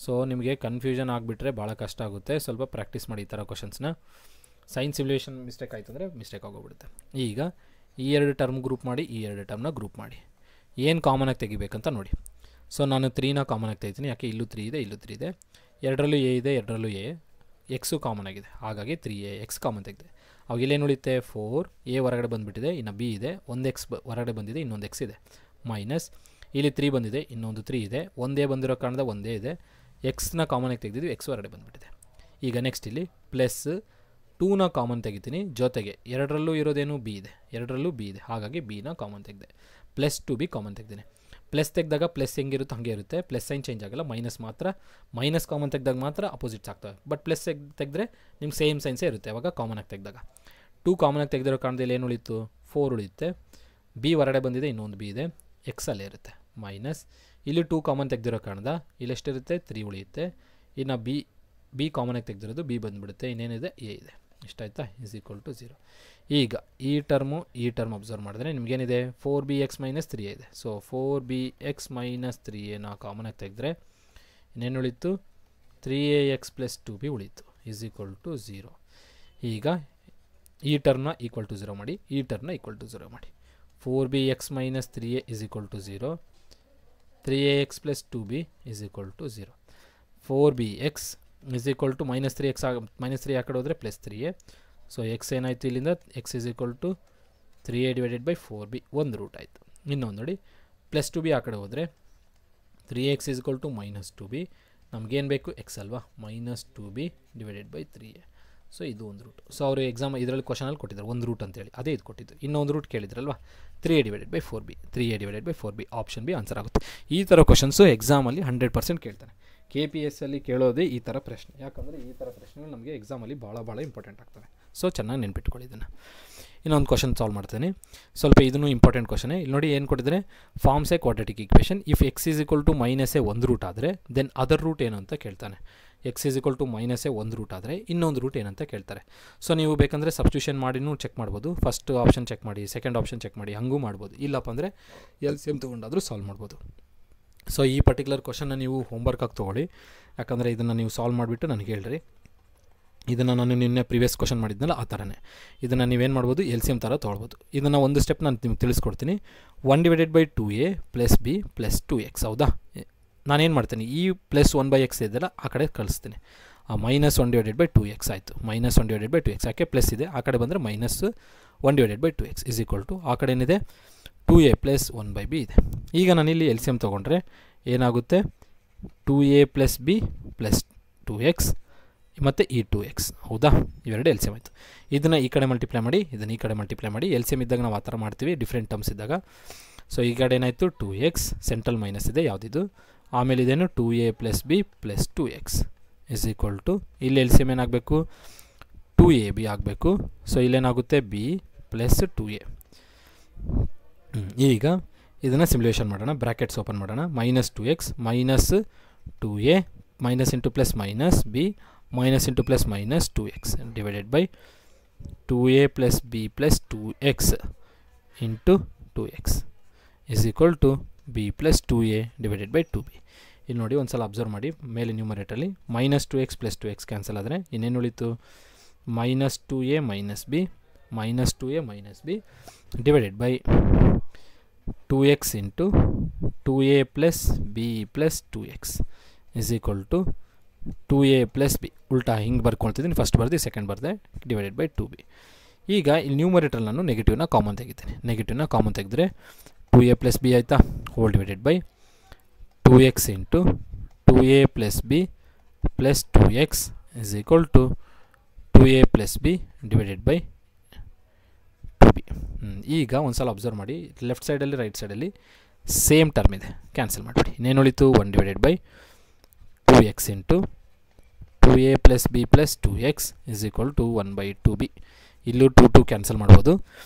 ಸೊ ನಿಮಗೆ ಕನ್ಫ್ಯೂಷನ್ ಆಗಿಬಿಟ್ರೆ ಭಾಳ ಕಷ್ಟ ಆಗುತ್ತೆ. ಸ್ವಲ್ಪ ಪ್ರಾಕ್ಟೀಸ್ ಮಾಡಿ ಈ ಥರ ಕ್ವಶನ್ಸ್ನ. ಸೈನ್ ಸಿಮ್ಯುಲೇಷನ್ ಮಿಸ್ಟೇಕ್ ಆಯಿತು ಅಂದರೆ ಮಿಸ್ಟೇಕ್ ಆಗೋಗ್ಬಿಡುತ್ತೆ. ಈಗ ಈ ಎರಡು ಟರ್ಮ್ ಗ್ರೂಪ್ ಮಾಡಿ, ಈ ಎರಡು ಟರ್ಮ್ನ ಗ್ರೂಪ್ ಮಾಡಿ. ಏನು ಕಾಮನಾಗಿ ತೆಗಿಬೇಕಂತ ನೋಡಿ. ಸೊ ನಾನು 3ನ ಕಾಮನಾಗಿ ತೆಗಿತೀನಿ. ಯಾಕೆ? ಇಲ್ಲೂ 3 ಇದೆ, ಇಲ್ಲೂ 3 ಇದೆ. ಎರಡರಲ್ಲೂ ಎ ಇದೆ, ಎರಡರಲ್ಲೂ ಎ. ಎಕ್ಸು ಕಾಮನ್ ಆಗಿದೆ, ಹಾಗಾಗಿ 3ax ಕಾಮನ್ ತೆಗೆದೆ. ಅವಾಗ ಇಲ್ಲೇನು ಉಳಿಯುತ್ತೆ? 4a ಹೊರಗಡೆ ಬಂದುಬಿಟ್ಟಿದೆ, ಇನ್ನು b ಇದೆ, ಒಂದು ಎಕ್ಸ್ ಹೊರಗಡೆ ಬಂದಿದೆ, ಇನ್ನೊಂದು ಎಕ್ಸ್ ಇದೆ. ಮೈನಸ್ ಇಲ್ಲಿ 3 ಬಂದಿದೆ, ಇನ್ನೊಂದು 3 ಇದೆ. ಒಂದೇ ಬಂದಿರೋ ಕಾರಣದ ಒಂದೇ ಇದೆ. ಎಕ್ಸ್ನ ಕಾಮನಾಗಿ ತೆಗೆದಿದ್ವಿ, ಎಕ್ಸ್ ಹೊರಗಡೆ ಬಂದುಬಿಟ್ಟಿದೆ. ಈಗ ನೆಕ್ಸ್ಟ್ ಇಲ್ಲಿ ಪ್ಲಸ್ 2ನ ಕಾಮನ್ ತೆಗಿತೀನಿ. ಜೊತೆಗೆ ಎರಡರಲ್ಲೂ ಇರೋದೇನು? b ಇದೆ, ಎರಡರಲ್ಲೂ b ಇದೆ, ಹಾಗಾಗಿ bನ ಕಾಮನ್ ತೆಗೆದೆ. ಪ್ಲಸ್ 2b ಕಾಮನ್ ತೆಗೆದಿನಿ. ಪ್ಲಸ್ ತೆಗೆದಾಗ ಪ್ಲಸ್ ಹೆಂಗಿರುತ್ತೆ ಹಾಗೆ ಇರುತ್ತೆ, ಪ್ಲಸ್ ಸೈನ್ ಚೇಂಜ್ ಆಗಲ್ಲ. ಮೈನಸ್ ಮಾತ್ರ, ಮೈನಸ್ ಕಾಮನ್ ತೆಗೆದಾಗ ಮಾತ್ರ ಅಪೋಸಿಟ್ಸ್ ಆಗ್ತವೆ. ಬಟ್ ಪ್ಲಸ್ ತೆಗೆದ್ರೆ ನಿಮ್ಗೆ ಸೇಮ್ ಸೈನ್ಸೇ ಇರುತ್ತೆ ಅವಾಗ ಕಾಮನಾಗಿ ತೆಗೆದಾಗ. 2 ಕಾಮನಾಗಿ ತೆಗೆದಿರೋ ಕಾರಣದಲ್ಲಿ ಏನು ಉಳಿಯಿತು? 4 ಉಳಿಯುತ್ತೆ. b ಹೊರಗಡೆ ಬಂದಿದೆ, ಇನ್ನೊಂದು b ಇದೆ, ಎಕ್ಸ್ ಅಲ್ಲೇ ಇರುತ್ತೆ. ಮೈನಸ್ ಇಲ್ಲಿ 2 ಕಾಮನ್ ತೆಗೆದಿರೋ ಕಾರಣದ ಇಲ್ಲೆಷ್ಟಿರುತ್ತೆ? 3 ಉಳಿಯುತ್ತೆ. ಇನ್ನು ಬಿ ಕಾಮನಾಗಿ ತೆಗೆದಿರೋದು b ಬಂದುಬಿಡುತ್ತೆ. ಇನ್ನೇನಿದೆ? a ಇದೆ. ಇಷ್ಟಾಯ್ತಾ? Is equal to 0. ಈಗ ಈ ಟರ್ಮ್ ಅಬ್ಸರ್ವ್ ಮಾಡಿದ್ರೆ ನಿಮಗೇನಿದೆ? 4bx ಮೈನಸ್ 3a ಇದೆ. ಸೊ 4bx ಮೈನಸ್ 3a ಕಾಮನಾಗಿ ತೆಗೆದ್ರೆ ಇನ್ನೇನು ಉಳಿತು? 3ax ಪ್ಲಸ್ 2b ಉಳಿತು. Is equal to 0. ಈಗ ಈ ಟರ್ಮ್ನ ಈಕ್ವಲ್ ಟು 0 ಮಾಡಿ, ಈ ಟರ್ಮ್ನ ಈಕ್ವಲ್ ಟು 0 ಮಾಡಿ. 4bx minus 3a is equal to 0. 3ax plus 2b is equal to 0. 4bx is equal to minus 3x minus 3 ಆ ಕಡೆ ಹೋದರೆ ಪ್ಲಸ್ 3a. ಸೊ ಎಕ್ಸ್ ಏನಾಯಿತು ಇಲ್ಲಿಂದ? X is equal to 3a divided by 4b, ಒಂದು root ಆಯಿತು. ಇನ್ನೊಂದು ನೋಡಿ, plus 2b ಆ ಕಡೆ ಹೋದರೆ 3x is equal to minus 2b. ನಮಗೇನು ಬೇಕು? ಎಕ್ಸ್ ಅಲ್ವಾ? Minus 2b divided by 3a. So ಇದು ಒಂದು ರೂಟ್. ಸೊ ಅವರು ಎಕ್ಸಾಮ್ ಇದರಲ್ಲಿ ಕ್ವಶನಲ್ಲಿ ಕೊಟ್ಟಿದ್ದಾರೆ ಒಂದು ರೂಟ್ ಅಂತೇಳಿ, ಅದೇ ಇದು ಕೊಟ್ಟಿದ್ದು. ಇನ್ನೊಂದು ರೂಟ್ ಕೇಳಿದ್ರಲ್ವಾ? 3a divided by 4b. 3a divided by 4b option b answer ಆಗುತ್ತೆ. ಈ ಥರ ಕ್ವಶನ್ಸು ಎಕ್ಸಾಮಲ್ಲಿ 100% ಕೇಳ್ತಾನೆ. KPSSಲ್ಲಿ ಕೇಳೋದೇ ಈ ಥರ ಪ್ರಶ್ನೆ. ಯಾಕಂದರೆ ಈ ಥರ ಪ್ರಶ್ನೆಗಳು ನಮಗೆ ಎಕ್ಸಾಮಲ್ಲಿ ಭಾಳ ಇಂಪಾರ್ಟೆಂಟ್ ಆಗ್ತವೆ. ಸೊ ಚೆನ್ನಾಗಿ ನೆನ್ಪಿಟ್ಕೊಳ್ಳಿ ಇದನ್ನು. ಇನ್ನೊಂದು ಕ್ವಶನ್ ಸಾಲ್ವ್ ಮಾಡ್ತೇನೆ. ಸ್ವಲ್ಪ ಇದನ್ನು ಇಂಪಾರ್ಟೆಂಟ್ ಕ್ವಶನೇ. ಇಲ್ಲಿ ನೋಡಿ ಏನು ಕೊಟ್ಟಿದ್ದಾರೆ? Forms a quadratic equation if x is equal to minus a ಒಂದು ರೂಟ್ ಆದರೆ ದೆನ್ ಅದರ್ ರೂಟ್ ಏನು ಅಂತ ಕೇಳ್ತಾನೆ. X is equal to minus a ಒಂದು ರೂಟ್ ಆದರೆ ಇನ್ನೊಂದು ರೂಟ್ ಏನಂತ ಕೇಳ್ತಾರೆ. ಸೊ ನೀವು ಬೇಕಂದರೆ ಸಬ್ಸ್ಟಿಟ್ಯೂಷನ್ ಮಾಡಿನೂ ಚೆಕ್ ಮಾಡ್ಬೋದು. ಫಸ್ಟ್ ಆಪ್ಷನ್ ಚೆಕ್ ಮಾಡಿ, ಸೆಕೆಂಡ್ ಆಪ್ಷನ್ ಚೆಕ್ ಮಾಡಿ, ಹಂಗೂ ಮಾಡ್ಬೋದು. ಇಲ್ಲಪ್ಪ ಅಂದರೆ LCM ತೊಗೊಂಡಾದರೂ ಸಾಲ್ವ್ ಮಾಡ್ಬೋದು. ಸೊ ಈ ಪರ್ಟಿಕ್ಯುಲರ್ ಕ್ವಶನ್ನ ನೀವು ಹೋಮ್ವರ್ಕಾಗಿ ತೊಗೊಳ್ಳಿ. ಯಾಕಂದರೆ ಇದನ್ನು ನೀವು ಸಾಲ್ವ್ ಮಾಡಿಬಿಟ್ಟು ನನಗೆ ಹೇಳ್ರಿ. ಇದನ್ನು ನಾನು ನಿನ್ನೆ ಪ್ರೀವಿಯಸ್ ಕ್ವಶನ್ ಮಾಡಿದ್ನಲ್ಲ ಆ ಥರನೇ ಇದನ್ನು ನೀವೇನು ಮಾಡ್ಬೋದು? LCM ಥರ ತೊಗೊಳ್ಬೋದು. ಇದನ್ನು ಒಂದು ಸ್ಟೆಪ್ ನಾನು ನಿಮ್ಗೆ ತಿಳಿಸ್ಕೊಡ್ತೀನಿ. 1 divided by 2a plus b plus 2x. ಹೌದಾ? ನಾನೇನು ಮಾಡ್ತೀನಿ? ಈ ಪ್ಲಸ್ 1/x ಇದೆಯಲ್ಲ ಆ ಕಡೆ ಕಳಿಸ್ತೀನಿ. ಮೈನಸ್ 1 ಡಿವೈಡೆಡ್ ಬೈ 2x ಆಯಿತು. ಮೈನಸ್ 1 ಡಿವೈಡೆಡ್ ಬೈ 2x ಯಾಕೆ? ಪ್ಲಸ್ ಇದೆ, ಆ ಕಡೆ ಬಂದರೆ minus 1 divided by 2x is equal to ಆ ಕಡೆ ಏನಿದೆ? 2a ಪ್ಲಸ್ 1/b ಇದೆ. ಈಗ ನಾನಿಲ್ಲಿ LCM ತೊಗೊಂಡ್ರೆ ಏನಾಗುತ್ತೆ? 2a plus b plus 2x ಮತ್ತು ಈ 2x. ಹೌದಾ? ಇವೆರಡು LCM ಆಯಿತು. ಇದನ್ನು ಈ ಕಡೆ ಮಲ್ಟಿಪ್ಲೈ ಮಾಡಿ, ಇದನ್ನು ಈ ಕಡೆ ಮಲ್ಟಿಪ್ಲೈ ಮಾಡಿ. LCM ಇದ್ದಾಗ ನಾವು ಆ ಥರ ಮಾಡ್ತೀವಿ, ಡಿಫ್ರೆಂಟ್ ಟರ್ಮ್ಸ್ ಇದ್ದಾಗ. ಸೊ ಈ ಕಡೆ ಏನಾಯಿತು? 2x ಸೆಂಟ್ರಲ್ ಮೈನಸ್ ಇದೆ, ಯಾವುದಿದು? ಆಮೇಲೆ ಇದೇನು? 2a plus b plus 2x is equal to ಇಲ್ಲಿ LCM ಏನಾಗಬೇಕು? 2ab ಆಗಬೇಕು. ಸೊ ಇಲ್ಲೇನಾಗುತ್ತೆ? b plus 2a. ಈಗ ಇದನ್ನು ಸಿಮ್ಯುಲೇಷನ್ ಮಾಡೋಣ. ಬ್ರ್ಯಾಕೆಟ್ಸ್ ಓಪನ್ ಮಾಡೋಣ. Minus 2x minus 2a minus into plus minus b minus into plus minus 2x divided by 2a plus b plus 2x into 2x is equal to b plus 2a divided by 2b. ಇಲ್ಲಿ ನೋಡಿ ಒಂದು ಸಲ observe ಮಾಡಿ, ಮೇಲೆ ನ್ಯೂಮರೇಟರಲ್ಲಿ minus 2x plus 2x cancel ಆದರೆ ಇನ್ನೇನು ಉಳಿತು? Minus 2a minus b minus 2a minus b divided by 2x into 2a plus b plus 2x is equal to 2a plus b. ಉಲ್ಟಾ ಹಿಂಗೆ ಬರ್ಕೊಳ್ತಿದ್ದೀನಿ, ಫಸ್ಟ್ ಬರ್ದು ಸೆಕೆಂಡ್ ಬರ್ದೆ divided by 2b. ಈಗ ಇಲ್ಲಿ numerator ನಾನು ನೆಗೆಟಿವ್ನ ಕಾಮನ್ ತೆಗಿತೀನಿ. ನೆಗೆಟಿವ್ನ ಕಾಮನ್ ತೆಗೆದ್ರೆ 2a plus b ಆಯಿತಾ, whole divided by 2x into 2a plus b plus 2x is equal to 2a plus b divided by 2b. ಈಗ ಒಂದು ಸಲ ಅಬ್ಸರ್ವ್ ಮಾಡಿ, ಲೆಫ್ಟ್ ಸೈಡಲ್ಲಿ ರೈಟ್ ಸೈಡಲ್ಲಿ ಸೇಮ್ ಟರ್ಮ್ ಇದೆ, ಕ್ಯಾನ್ಸಲ್ ಮಾಡಿಬಿಡಿ. ಇನ್ನೇನು ಉಳಿತು 1 divided by 2x into 2a plus b plus 2x is equal to 1 by 2b. ಇಲ್ಲೂ 2 ಕ್ಯಾನ್ಸಲ್ ಮಾಡ್ಬೋದು.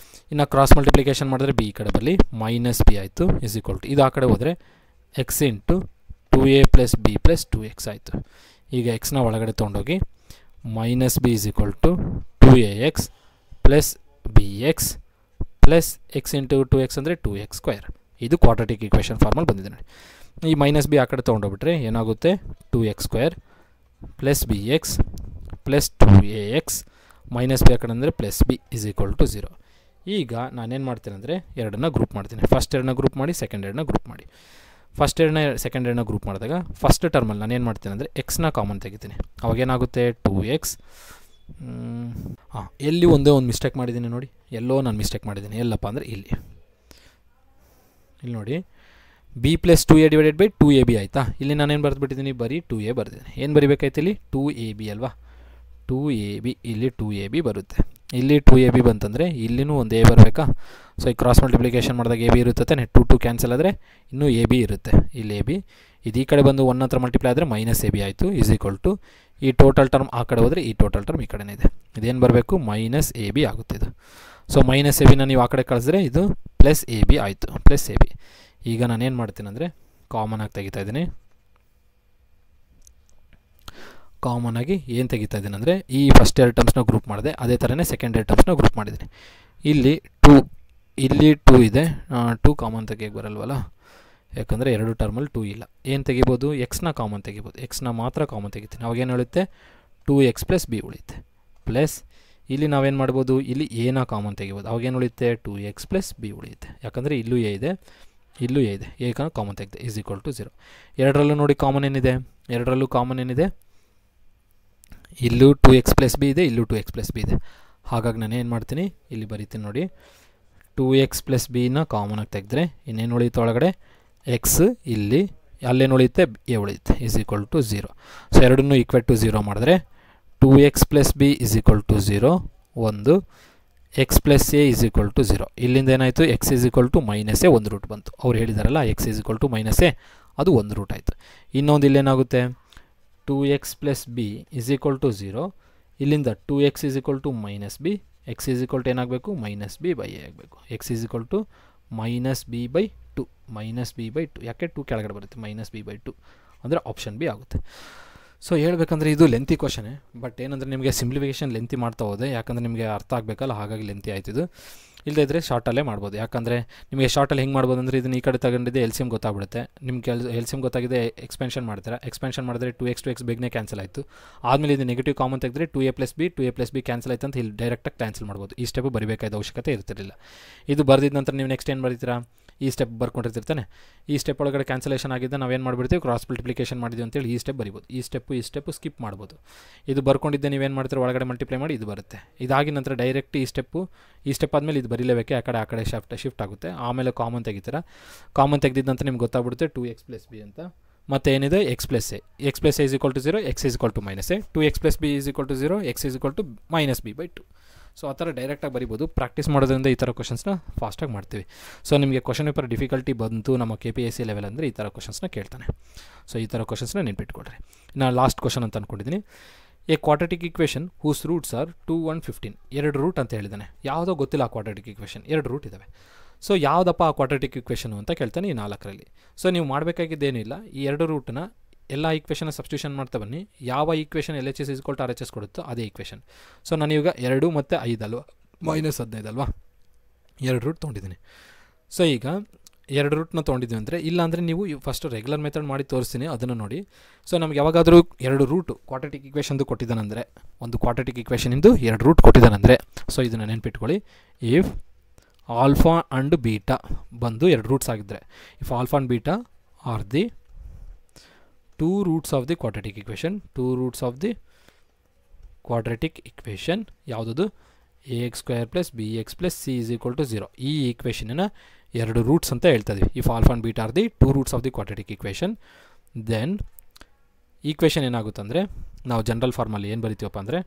ಇನ್ನು ಕ್ರಾಸ್ ಮಲ್ಟಿಪ್ಲಿಕೇಶನ್ ಮಾಡಿದ್ರೆ b ಈ ಕಡೆ ಬರಲಿ ಮೈನಸ್ b ಆಯಿತು is equal to, ಇದು ಆ ಕಡೆ ಹೋದರೆ x into 2a plus b plus 2x ಆಯಿತು. ಈಗ ಎಕ್ಸ್ನ ಒಳಗಡೆ ತೊಗೊಂಡೋಗಿ minus b is equal to 2ax plus bx plus X into 2x ಅಂದರೆ 2x ಸ್ಕ್ವೇರ್. ಇದು ಕ್ವಾಡ್ರಾಟಿಕ್ ಈಕ್ವೇಷನ್ ಫಾರ್ಮಲ್ಲಿ ಬಂದಿದೆ ನೋಡಿ. ಈ ಮೈನಸ್ b ಆ ಕಡೆ ತೊಗೊಂಡೋಗ್ಬಿಟ್ರೆ ಏನಾಗುತ್ತೆ 2x square plus bx plus 2ax minus b ಆ ಕಡೆ ಅಂದರೆ plus b is equal to 0. ಈಗ ನಾನೇನು ಮಾಡ್ತೀನಿ ಅಂದರೆ ಎರಡನ್ನ ಗ್ರೂಪ್ ಮಾಡ್ತೀನಿ. ಫಸ್ಟ್ ಎರಡನ್ನ ಗ್ರೂಪ್ ಮಾಡಿ, ಸೆಕೆಂಡ್ ಎರಡನ್ನ ಗ್ರೂಪ್ ಮಾಡಿ. ಫಸ್ಟ್ ಎರಡನ್ನ ಸೆಕೆಂಡ್ ಎರಡನ್ನ ಗ್ರೂಪ್ ಮಾಡಿದಾಗ ಫಸ್ಟ್ ಟರ್ಮಲ್ಲಿ ನಾನೇನು ಮಾಡ್ತೀನಿ ಅಂದರೆ ಎಕ್ಸ್ನ ಕಾಮನ್ ತೆಗಿತೀನಿ. ಅವಾಗೇನಾಗುತ್ತೆ 2x. ಎಲ್ಲಿ ಒಂದೇ ಒಂದು ಮಿಸ್ಟೇಕ್ ಮಾಡಿದ್ದೀನಿ ನೋಡಿ, ಎಲ್ಲೋ ನಾನು ಮಿಸ್ಟೇಕ್ ಮಾಡಿದ್ದೀನಿ. ಎಲ್ಲಪ್ಪ ಅಂದರೆ ಇಲ್ಲಿ ನೋಡಿ b plus 2a divided by 2ab ಆಯಿತಾ. ಇಲ್ಲಿ ನಾನೇನು ಬರೆದ್ಬಿಟ್ಟಿದ್ದೀನಿ, ಬರೀ 2a ಬರೆದಿದ್ದೀನಿ. ಏನು ಬರಿಬೇಕಾಯ್ತು ಇಲ್ಲಿ 2ab ಅಲ್ವಾ, 2ab. ಇಲ್ಲಿ 2ab ಬರುತ್ತೆ. ಇಲ್ಲಿ 2ab ಬಂತಂದರೆ ಇಲ್ಲಿನೂ ಒಂದು a ಬರಬೇಕಾ. ಸೊ ಈ ಕ್ರಾಸ್ ಮಲ್ಟಿಪ್ಲಿಕೇಶನ್ ಮಾಡಿದಾಗ a b ಇರುತ್ತೆ ತಾನೆ, 2 ಕ್ಯಾನ್ಸಲ್ ಆದರೆ ಇನ್ನೂ a b ಇರುತ್ತೆ. ಇಲ್ಲಿ a b ಇದು ಈ ಕಡೆ ಬಂದು 1 ಹತ್ರ ಮಲ್ಟಿಪ್ಲೈ ಆದರೆ ಮೈನಸ್ a b ಆಯಿತು ಇಸ್ ಈಕ್ವಲ್ ಟು, ಈ ಟೋಟಲ್ ಟರ್ಮ್ ಆ ಕಡೆ ಹೋದರೆ ಈ ಟೋಟಲ್ ಟರ್ಮ್ ಈ ಕಡೆನೇ ಇದೆ. ಇದೇನು ಬರಬೇಕು ಮೈನಸ್ a b ಆಗುತ್ತೆ ಇದು. ಸೊ ಮೈನಸ್ a ಬಿನ ನೀವು ಆ ಕಡೆ ಕಳಿಸಿದ್ರೆ ಇದು ಪ್ಲಸ್ a b ಆಯಿತು, ಪ್ಲಸ್ a b. ಈಗ ನಾನೇನು ಮಾಡ್ತೀನಿ ಅಂದರೆ ಕಾಮನ್ ಆಗಿ ತೆಗಿತಾ ಇದ್ದೀನಿ. ಕಾಮನ್ ಆಗಿ ಏನು ತೆಗಿತಾ ಇದ್ದೀನಿ ಅಂದರೆ ಈ ಫಸ್ಟ್ ಎರಡು ಟರ್ಮ್ಸ್ನ ಗ್ರೂಪ್ ಮಾಡಿದೆ, ಅದೇ ಥರನೇ ಸೆಕೆಂಡ್ ಎರಡು ಟರ್ಮ್ಸ್ನ ಗ್ರೂಪ್ ಮಾಡಿದ್ದೀನಿ. ಇಲ್ಲಿ 2, ಇಲ್ಲಿ 2 ಇದೆ, 2 ಕಾಮನ್ ತೆಗಿಯೋಕ್ಕೆ ಬರಲ್ವಲ್ಲ, ಯಾಕಂದರೆ ಎರಡು ಟರ್ಮಲ್ಲಿ 2 ಇಲ್ಲ. ಏನು ತೆಗಿಬೋದು, ಎಕ್ಸ್ನ ಕಾಮನ್ ತೆಗಿಬೋದು. ಎಕ್ಸ್ನ ಮಾತ್ರ ಕಾಮನ್ ತೆಗಿತೀನಿ. ಅವಾಗೇನು ಉಳಿಯುತ್ತೆ 2x ಪ್ಲಸ್ b ಉಳಿಯುತ್ತೆ. ಪ್ಲಸ್ ಇಲ್ಲಿ ನಾವೇನು ಮಾಡ್ಬೋದು, ಇಲ್ಲಿ ಎನ ಕಾಮನ್ ತೆಗಿಬೋದು. ಅವಾಗೇನು ಉಳಿಯುತ್ತೆ 2x ಪ್ಲಸ್ b ಉಳಿಯುತ್ತೆ. ಯಾಕಂದರೆ ಇಲ್ಲೂ ಎ ಇದೆ, ಇಲ್ಲೂ ಎ ಇದೆ. ಏಕ ಕಾಮನ್ ತೆಗೆದೆ ಇಸ್ ಈಕ್ವಲ್ ಟು 0. ಎರಡರಲ್ಲೂ ನೋಡಿ ಕಾಮನ್ ಏನಿದೆ, ಎರಡರಲ್ಲೂ ಕಾಮನ್ ಏನಿದೆ, ಇಲ್ಲೂ 2x ಪ್ಲಸ್ b ಇದೆ, ಇಲ್ಲೂ 2x ಪ್ಲಸ್ b ಇದೆ. ಹಾಗಾಗಿ ನಾನು ಏನು ಮಾಡ್ತೀನಿ, ಇಲ್ಲಿ ಬರೀತೀನಿ ನೋಡಿ, 2x ಪ್ಲಸ್ ಬಿನ ಕಾಮನಾಗಿ ತೆಗೆದ್ರೆ ಇನ್ನೇನು ಉಳಿಯುತ್ತೆ ಒಳಗಡೆ ಎಕ್ಸ್, ಇಲ್ಲಿ ಅಲ್ಲೇನು ಉಳಿಯುತ್ತೆ ಎ ಉಳಿಯುತ್ತೆ ಇಸ್ ಈಕ್ವಲ್ ಟು 0. ಸೊ ಎರಡನ್ನೂ ಈಕ್ವಲ್ ಟು 0 ಮಾಡಿದ್ರೆ 2x plus b is equal to 0 ಒಂದು, x plus a is equal to 0. ಇಲ್ಲಿಂದ ಏನಾಯಿತು x is equal to minus a ಒಂದು ರೂಟ್ ಬಂತು. ಅವ್ರು ಹೇಳಿದಾರಲ್ಲ x is equal to minus a, ಅದು ಒಂದು ರೂಟ್ ಆಯಿತು. ಇನ್ನೊಂದು ಇಲ್ಲೇನಾಗುತ್ತೆ 2x plus b is equal to 0. ಇಲ್ಲಿಂದ 2x is equal to minus b, x is equal to ಏನಾಗಬೇಕು ಮೈನಸ್ ಬಿ ಬೈ ಎ ಆಗಬೇಕು. X is equal to minus b by 2, minus b by 2. ಯಾಕೆ 2 ಕೆಳಗಡೆ ಬರುತ್ತೆ, minus b by 2 ಅಂದರೆ option B ಆಗುತ್ತೆ. So ಹೇಳ್ಬೇಕಂದ್ರೆ ಇದು ಲೆಂತಿ ಕ್ವಶನೇ, ಬಟ್ ಏನಂದರೆ ನಿಮಗೆ ಸಿಂಪ್ಲಿಫಿಕೇಷನ್ ಲೆಂತಿ ಮಾಡ್ತಾ ಹೋದೆ, ಯಾಕಂದರೆ ನಿಮಗೆ ಅರ್ಥ ಆಗಬೇಕಲ್ಲ, ಹಾಗಾಗಿ ಲೆಂತಿ ಆಯ್ತು ಇದು. ಇಲ್ಲದೇ ಇದ್ದರೆ ಶಾರ್ಟಲ್ಲೇ ಮಾಡ್ಬೋದು. ಯಾಕಂದರೆ ನಿಮಗೆ ಶಾರ್ಟಲ್ಲಿ ಹೆಂಗೆ ಮಾಡ್ಬೋದು ಅಂದರೆ ಇದನ್ನು ಈ ಕಡೆ ತಗೊಂಡಿದ್ದೆ ಎಲ್ಸಿಎಮ್ ಗೊತ್ತಾಗ್ಬಿಡುತ್ತೆ. ನಿಮ್ಗೆ ಎಲ್ಸಿಎಮ್ ಗೊತ್ತಾಗಿದೆ, ಎಕ್ಸ್ಪೆನ್ಷನ್ ಮಾಡ್ತೀರಾ. ಎಕ್ಸ್ಪೆನ್ಷನ್ ಮಾಡಿದ್ರೆ 2x ಬೇಗನೆ ಕ್ಯಾನ್ಸಲ್ ಆಯಿತು. ಆದಮೇಲೆ ಇದು ನೆಗೆಟಿವ್ ಕಾಮನ್ ತೆಗೆದ್ರೆ 2a ಪ್ಲಸ್ ಬಿ ಕ್ಯಾನ್ಸಲ್ ಆಯ್ತು ಅಂತ ಇಲ್ಲಿ ಡೈರೆಕ್ಟಾಗಿ ಕ್ಯಾನ್ಸಲ್ ಮಾಡ್ಬೋದು. ಈ ಸ್ಟೆಪ್ ಬರೀಬೇಕಾದ ಅವಶ್ಯಕತೆ ಇರ್ತಿರಲಿಲ್ಲ. ಇದು ಬರೆದಿದ್ದ ನಂತರ ನೀವು ನೆಕ್ಸ್ಟ್ ಏನು ಬರೀತೀರಾ, ಈ ಸ್ಟೆಪ್ ಬರ್ಕೊಂಡಿರ್ತಿರ್ತಾನೆ. ಈ ಸ್ಟೆಪ್ ಒಳಗಡೆ ಕ್ಯಾನ್ಸಲೇಷನ್ ಆಗಿದ್ದ ನಾವೇನು ಮಾಡಿಬಿಡ್ತೀವಿ, ಕ್ರಾಸ್ ಮಲ್ಟಿಪ್ಲಿಕೇಶನ್ ಮಾಡಿದ್ವಿ ಅಂತೇಳಿ ಈ ಸ್ಟೆಪ್ ಬರಿಬೋದು. ಈ ಸ್ಟೆಪ್ಪು ಸ್ಕಿಪ್ ಮಾಡ್ಬೋದು. ಇದು ಬರ್ಕೊಂಡಿದ್ದೆ ನೀವೇನು ಮಾಡ್ತೀರೋ ಒಳಗಡೆ ಮಲ್ಟಿಪ್ಲೈ ಮಾಡಿ ಇದು ಬರುತ್ತೆ. ಇದಾಗಿ ನಂತರ ಡೈರೆಕ್ಟ್ ಈ ಸ್ಟೆಪ್ ಆದಮೇಲೆ ಇದು ಬರೀಲೇಬೇಕು, ಆ ಕಡೆ ಶಿಫ್ಟ್ ಆಗುತ್ತೆ. ಆಮೇಲೆ ಕಾಮನ್ ತೆಗಿತೀರಾ. ಕಾಮನ್ ತೆಗೆದಿದ್ದ ನಂತರ ನಿಮ್ಗೆ ಗೊತ್ತಾಗ್ಬಿಡುತ್ತೆ 2x ಪ್ಲಸ್ ಬಿ ಅಂತ. ಮತ್ತು ಏನಿದೆ x plus a is equal to 0, x is equal to minus a. 2x plus b is equal to 0, x is equal to minus b by 2. So ಆ ಥರ ಡೈರೆಕ್ಟಾಗಿ ಬರಿಬೋದು. ಪ್ರಾಕ್ಟೀಸ್ ಮಾಡೋದ್ರಿಂದ ಈ ಥರ ಕ್ವಶನ್ಸ್ನ ಫಾಸ್ಟಾಗಿ ಮಾಡ್ತೀವಿ. ಸೊ ನಿಮಗೆ ಕ್ವಶನ್ ಪೇಪರ್ ಡಿಫಿಕಲ್ಟಿ ಬಂತು ನಮ್ಮ KPSC ಲೆವೆಲ್ ಅಂದರೆ ಈ ಥರ ಕ್ವಶನ್ಸ್ನ ಕೇಳ್ತಾನೆ. ಸೊ ಈ ಥರ ಕ್ವಶನ್ಸ್ನ ನೆನ್ಪಿಟ್ಕೊಳ್ರಿ. ನಾನು ಲಾಸ್ಟ್ ಕ್ವಶನ್ ಅಂತ ಅಂದ್ಕೊಂಡಿದ್ದೀನಿ. A quadratic equation whose roots are 2, 1, 15. 2 root ಅಂತ ಹೇಳಿದ್ದಾನೆ. ಯಾವುದೋ ಗೊತ್ತಿಲ್ಲ ಆ ಕ್ವಾಡ್ರಾಟಿಕ್ ಈಕ್ವೇಷನ್, 2 ರೂಟ್ ಇದ್ದಾವೆ. ಸೊ ಯಾವುದಪ್ಪ ಆ ಕ್ವಾಡ್ರಾಟಿಕ್ ಈಕ್ವೇಷನು ಅಂತ ಕೇಳ್ತಾನೆ ಈ 4ರಲ್ಲಿ. ಸೊ ನೀವು ಮಾಡಬೇಕಾಗಿದ್ದೇನಿಲ್ಲ, ಈ 2 ರೂಟನ್ನ ಎಲ್ಲ ಈಕ್ವೇಷನ್ನ ಸಬ್ಸ್ಟಿಟ್ಯೂಷನ್ ಮಾಡ್ತಾ ಬನ್ನಿ. ಯಾವ ಈಕ್ವೇಷನ್ LHS = RHS ಕೊಡುತ್ತೋ ಅದೇ ಈಕ್ವೇಷನ್. ಸೊ ನಾನೀಗ 2 ಮತ್ತು 5 ಅಲ್ವಾ, -15 ಅಲ್ವಾ, 2 ರೂಟ್ ತೊಗೊಂಡಿದ್ದೀನಿ. ಸೊ ಈಗ ಎರಡು ರೂಟ್ನ ತೊಗೊಂಡಿದ್ವಿ ಅಂದರೆ, ಇಲ್ಲಾಂದರೆ ನೀವು ಫಸ್ಟ್ ರೆಗ್ಯುಲರ್ ಮೆಥಡ್ ಮಾಡಿ ತೋರಿಸ್ತೀನಿ, ಅದನ್ನು ನೋಡಿ. ಸೊ ನಮ್ಗೆ ಯಾವಾಗಾದರೂ ಎರಡು ರೂಟು ಕ್ವಾಡ್ರಾಟಿಕ್ ಈಕ್ವೇಷನ್ದು ಕೊಟ್ಟಿದ್ದಾನಂದರೆ, ಒಂದು ಕ್ವಾಡ್ರಾಟಿಕ್ ಈಕ್ವೇಷನಿಂದು ಎರಡು ರೂಟ್ ಕೊಟ್ಟಿದ್ದಾನಂದರೆ, ಸೊ ಇದನ್ನು ನೆನ್ಪಿಟ್ಕೊಳ್ಳಿ. ಇಫ್ ಆಲ್ಫಾ ಆ್ಯಂಡ್ ಬೀಟಾ ಬಂದು ಎರಡು ರೂಟ್ಸ್ ಆಗಿದ್ದರೆ, if alpha and beta are the two roots of the quadratic equation, two roots of the quadratic equation ಯಾವುದದು ax² + bx + c = 0. ಈ ಈಕ್ವೇಷನ್ನ ಎರಡು ರೂಟ್ಸ್ ಅಂತ ಹೇಳ್ತಾ ಇದೀವಿ. If alpha and beta are the two roots of the quadratic equation, then equation ಏನಾಗುತ್ತೆ ಅಂದರೆ, ನಾವು general ಫಾರ್ಮಲ್ಲಿ ಏನು ಬರಿತೀವಪ್ಪ ಅಂದರೆ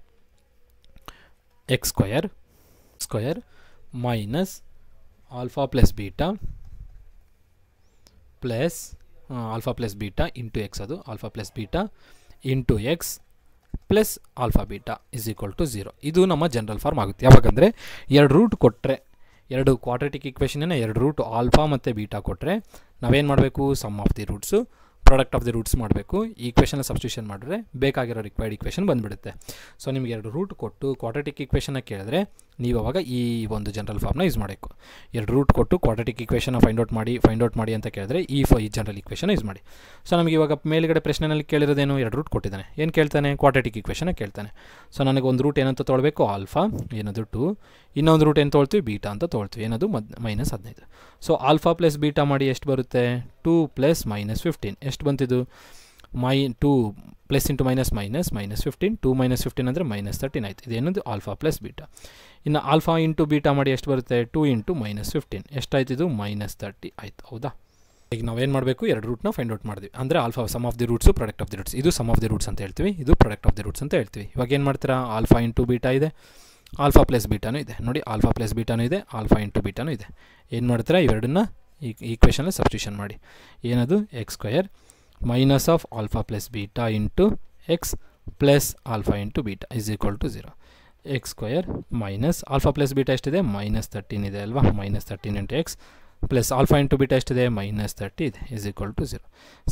x² minus alpha plus beta plus alpha plus beta into x, ಅದು alpha plus beta into x plus alpha beta = 0. ಇದು ನಮ್ಮ ಜನರಲ್ ಫಾರ್ಮ್ ಆಗುತ್ತೆ. ಯಾವಾಗಂದರೆ ಎರಡು ರೂಟ್ ಕೊಟ್ಟರೆ, ಎರಡು ಕ್ವಾಡ್ರಾಟಿಕ್ ಈಕ್ವೇಷನ್ನ ಎರಡು ರೂಟ್ ಆಲ್ಫಾ ಮತ್ತು ಬೀಟಾ ಕೊಟ್ಟರೆ ನಾವೇನು ಮಾಡಬೇಕು, sum of the roots product of the roots ಮಾಡಬೇಕು. ಈಕ್ವೇಷನ್ನ ಸಬ್ಸ್ಟಿಟ್ಯೂಷನ್ ಮಾಡಿದ್ರೆ ಬೇಕಾಗಿರೋ ರಿಕ್ವೈರ್ಡ್ ಈಕ್ವೇಷನ್ ಬಂದುಬಿಡುತ್ತೆ. ಸೊ ನಿಮಗೆ ಎರಡು ರೂಟ್ ಕೊಟ್ಟು ಕ್ವಾಡ್ರಾಟಿಕ್ ಈಕ್ವೇಷನ್ನ ಕೇಳಿದ್ರೆ ನೀವು ಅವಾಗ ಈ ಒಂದು ಜನರಲ್ ಫಾರ್ಮ್ನ ಯೂಸ್ ಮಾಡಬೇಕು. ಎರಡು ರೂಟ್ ಕೊಟ್ಟು ಕ್ವಾಡ್ರಾಟಿಕ್ ಈಕ್ವೇಷನ್ನ ಫೈಂಡ್ ಔಟ್ ಮಾಡಿ ಅಂತ ಕೇಳಿದ್ರೆ ಈ ಜನರಲ್ ಈಕ್ವೇಷನ್ ಯೂಸ್ ಮಾಡಿ. ಸೊ ನಮಗೆ ಇವಾಗ ಮೇಲ್ಗಡೆ ಪ್ರಶ್ನೆಯಲ್ಲಿ ಕೇಳಿರೋದೇನು, ಎರಡು ರೂಟ್ ಕೊಟ್ಟಿದ್ದಾನೆ, ಏನು ಕೇಳ್ತಾನೆ, ಕ್ವಾಡ್ರಾಟಿಕ್ ಈಕ್ವೇಷನ್ನ ಕೇಳ್ತಾನೆ. ಸೊ ನನಗೆ ಒಂದು ರೂಟ್ ಏನಂತ ತೊಗೊಳ್ಬೇಕು, ಆಲ್ಫಾ, ಏನದು 2, ಇನ್ನೊಂದು ರೂಟ್ ಏನು ತೊಗೊಳ್ತೀವಿ, ಬೀಟಾ ಅಂತ ತೊಗೊಳ್ತೀವಿ, ಏನದು -15. ಸೊ ಆಲ್ಫಾ ಪ್ಲಸ್ ಬೀಟಾ ಮಾಡಿ ಎಷ್ಟು ಬರುತ್ತೆ, 2 + -15 ಎಷ್ಟು ಬಂತಿದ್ದು, 2 ಪ್ಲಸ್ ಇಂಟು ಮೈನಸ್ -15, 2 - 15 ಅಂದರೆ -13 ಆಯಿತು. ಇದೇನದು ಆಲ್ಫಾ ಪ್ಲಸ್ ಬೀಟಾ. ಇನ್ನು ಆಲ್ಫಾ ಇಂಟು ಬೀಟಾ ಮಾಡಿ ಎಷ್ಟು ಬರುತ್ತೆ, 2 × -15 ಎಷ್ಟಾಯ್ತು, ಇದು -30 ಆಯಿತು. ಹೌದಾ, ಈಗ ನಾವೇನು ಮಾಡಬೇಕು, ಎರಡು ರೂಟ್ನ ಫೈಂಡ್ ಔಟ್ ಮಾಡಿದ್ವಿ ಅಂದರೆ alpha sum of the roots product of the roots, ಇದು ಸಮ್ ಆಫ್ ದಿ ರೂಟ್ಸ್ ಅಂತ ಹೇಳ್ತೀವಿ, ಇದು ಪ್ರಾಡಕ್ಟ್ ಆಫ್ ದಿ ರೂಟ್ಸ್ ಅಂತ ಹೇಳ್ತೀವಿ. ಇವಾಗ ಏನು ಮಾಡ್ತೀರಾ, ಆಲ್ಫಾ ಇಂಟು ಬೀಟಾ ಇದೆ, ಆಲ್ಫಾ ಪ್ಲಸ್ ಬೀಟಾನೂ ಇದೆ, ನೋಡಿ ಆಲ್ಫಾ ಪ್ಲಸ್ ಬೀಟಾನೂ ಇದೆ, ಆಲ್ಫಾ ಇಂಟು ಬೀಟಾನೂ ಇದೆ. ಏನು ಮಾಡ್ತೀರಾ, ಇವೆರಡನ್ನ ಈಕ್ವೇಷನಲ್ಲಿ ಸಬ್ಸ್ಟಿಟ್ಯೂಷನ್ ಮಾಡಿ. ಏನದು x² minus of alpha plus beta into x plus alpha into beta = 0. x² minus alpha plus beta ಎಷ್ಟಿದೆ, -13 ಇದೆ ಅಲ್ವಾ, -13 × x plus alpha into beta ಎಷ್ಟಿದೆ, -30 ಇದೆ = 0.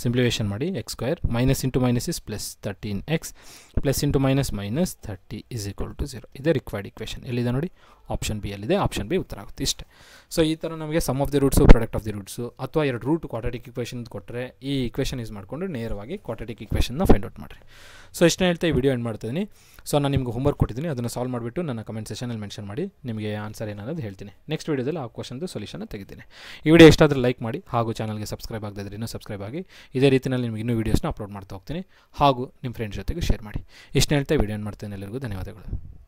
ಸಿಂಪ್ಲಿಫಿಕೇಷನ್ ಮಾಡಿ, x² minus into minus is plus 13x plus into minus -30 = 0. ಇದೇ required equation. ಎಲ್ಲಿದೆ ನೋಡಿ, option B ಅಲ್ಲಿದೆ, ಆಪ್ಷನ್ ಬಿ ಉತ್ತರ ಆಗುತ್ತೆ. ಇಷ್ಟೇ. ಸೊ ಈ ಥರ ನಮಗೆ some of the roots product of the roots ಅಥವಾ ಎರಡು ರೂಟ್ ಕ್ವಾಡ್ರಾಟಿಕ್ ಈಕ್ವೇಷನ್ ಕೊಟ್ಟರೆ ಈ ಈಕ್ವೇಷನ್ ಯೂಸ್ ಮಾಡಿಕೊಂಡು ನೇರವಾಗಿ ಕ್ವಾಡ್ರಾಟಿಕ್ ಈಕ್ವೇಷನ್ನ ಫೈಂಡ್ ಔಟ್ ಮಾಡಿರಿ. ಸೊ ಇಷ್ಟೇ ಹೇಳ್ತಾ ಈ ವಿಡಿಯೋ ಎಂಡ್ ಮಾಡ್ತಿದ್ದೀನಿ. ಸೊ ನಾನು ನಿಮ್ಗೆ ಹೋಮ್ವರ್ಕ್ ಕೊಟ್ಟಿದ್ದೀನಿ, ಅದನ್ನು ಸಾಲ್ವ್ ಮಾಡಿಬಿಟ್ಟು ನನ್ನ ಕಮೆಂಟ್ ಸೆಷನಲ್ಲಿ ಮೆನ್ಷನ್ ಮಾಡಿ, ನಿಮಗೆ ಆನ್ಸರ್ ಏನನ್ನೋದು ಹೇಳ್ತೀನಿ. ನೆಕ್ಸ್ಟ್ ವೀಡಿಯೋದಲ್ಲಿ ಆ ಕ್ವಶನ್ದು ಸೊಲ್ಯೂಷನ್ ತೆಗಿತೀನಿ. ಈ ವಿಡಿಯೋ ಎಷ್ಟಾದರೂ ಲೈಕ್ ಮಾಡಿ, ಹಾಗೂ ಚಾನಲ್ಗೆ ಸಬ್ಸ್ಕ್ರೈಬ್ ಆಗದಿದ್ರೆ ಇನ್ನೂ ಸಬ್ಸ್ಕ್ರೈಬ್ ಆಗಿ. ಇದೇ ರೀತಿಯಲ್ಲಿ ನಿಮಗೆ ಇನ್ನೂ ವೀಡಿಯೋಸ್ನ ಅಪ್ಲೋಡ್ ಮಾಡ್ತಾ ಹೋಗ್ತೀನಿ, ಹಾಗೂ ನಿಮ್ಮ ಫ್ರೆಂಡ್ಸ್ ಜೊತೆಗೆ ಶೇರ್ ಮಾಡಿ. ಇಷ್ಟೇ ಹೇಳ್ತಾ ವಿಡಿಯೋ ಎಂಡ್ ಮಾಡ್ತೀನಿ. ಎಲ್ಲರಿಗೂ ಧನ್ಯವಾದಗಳು.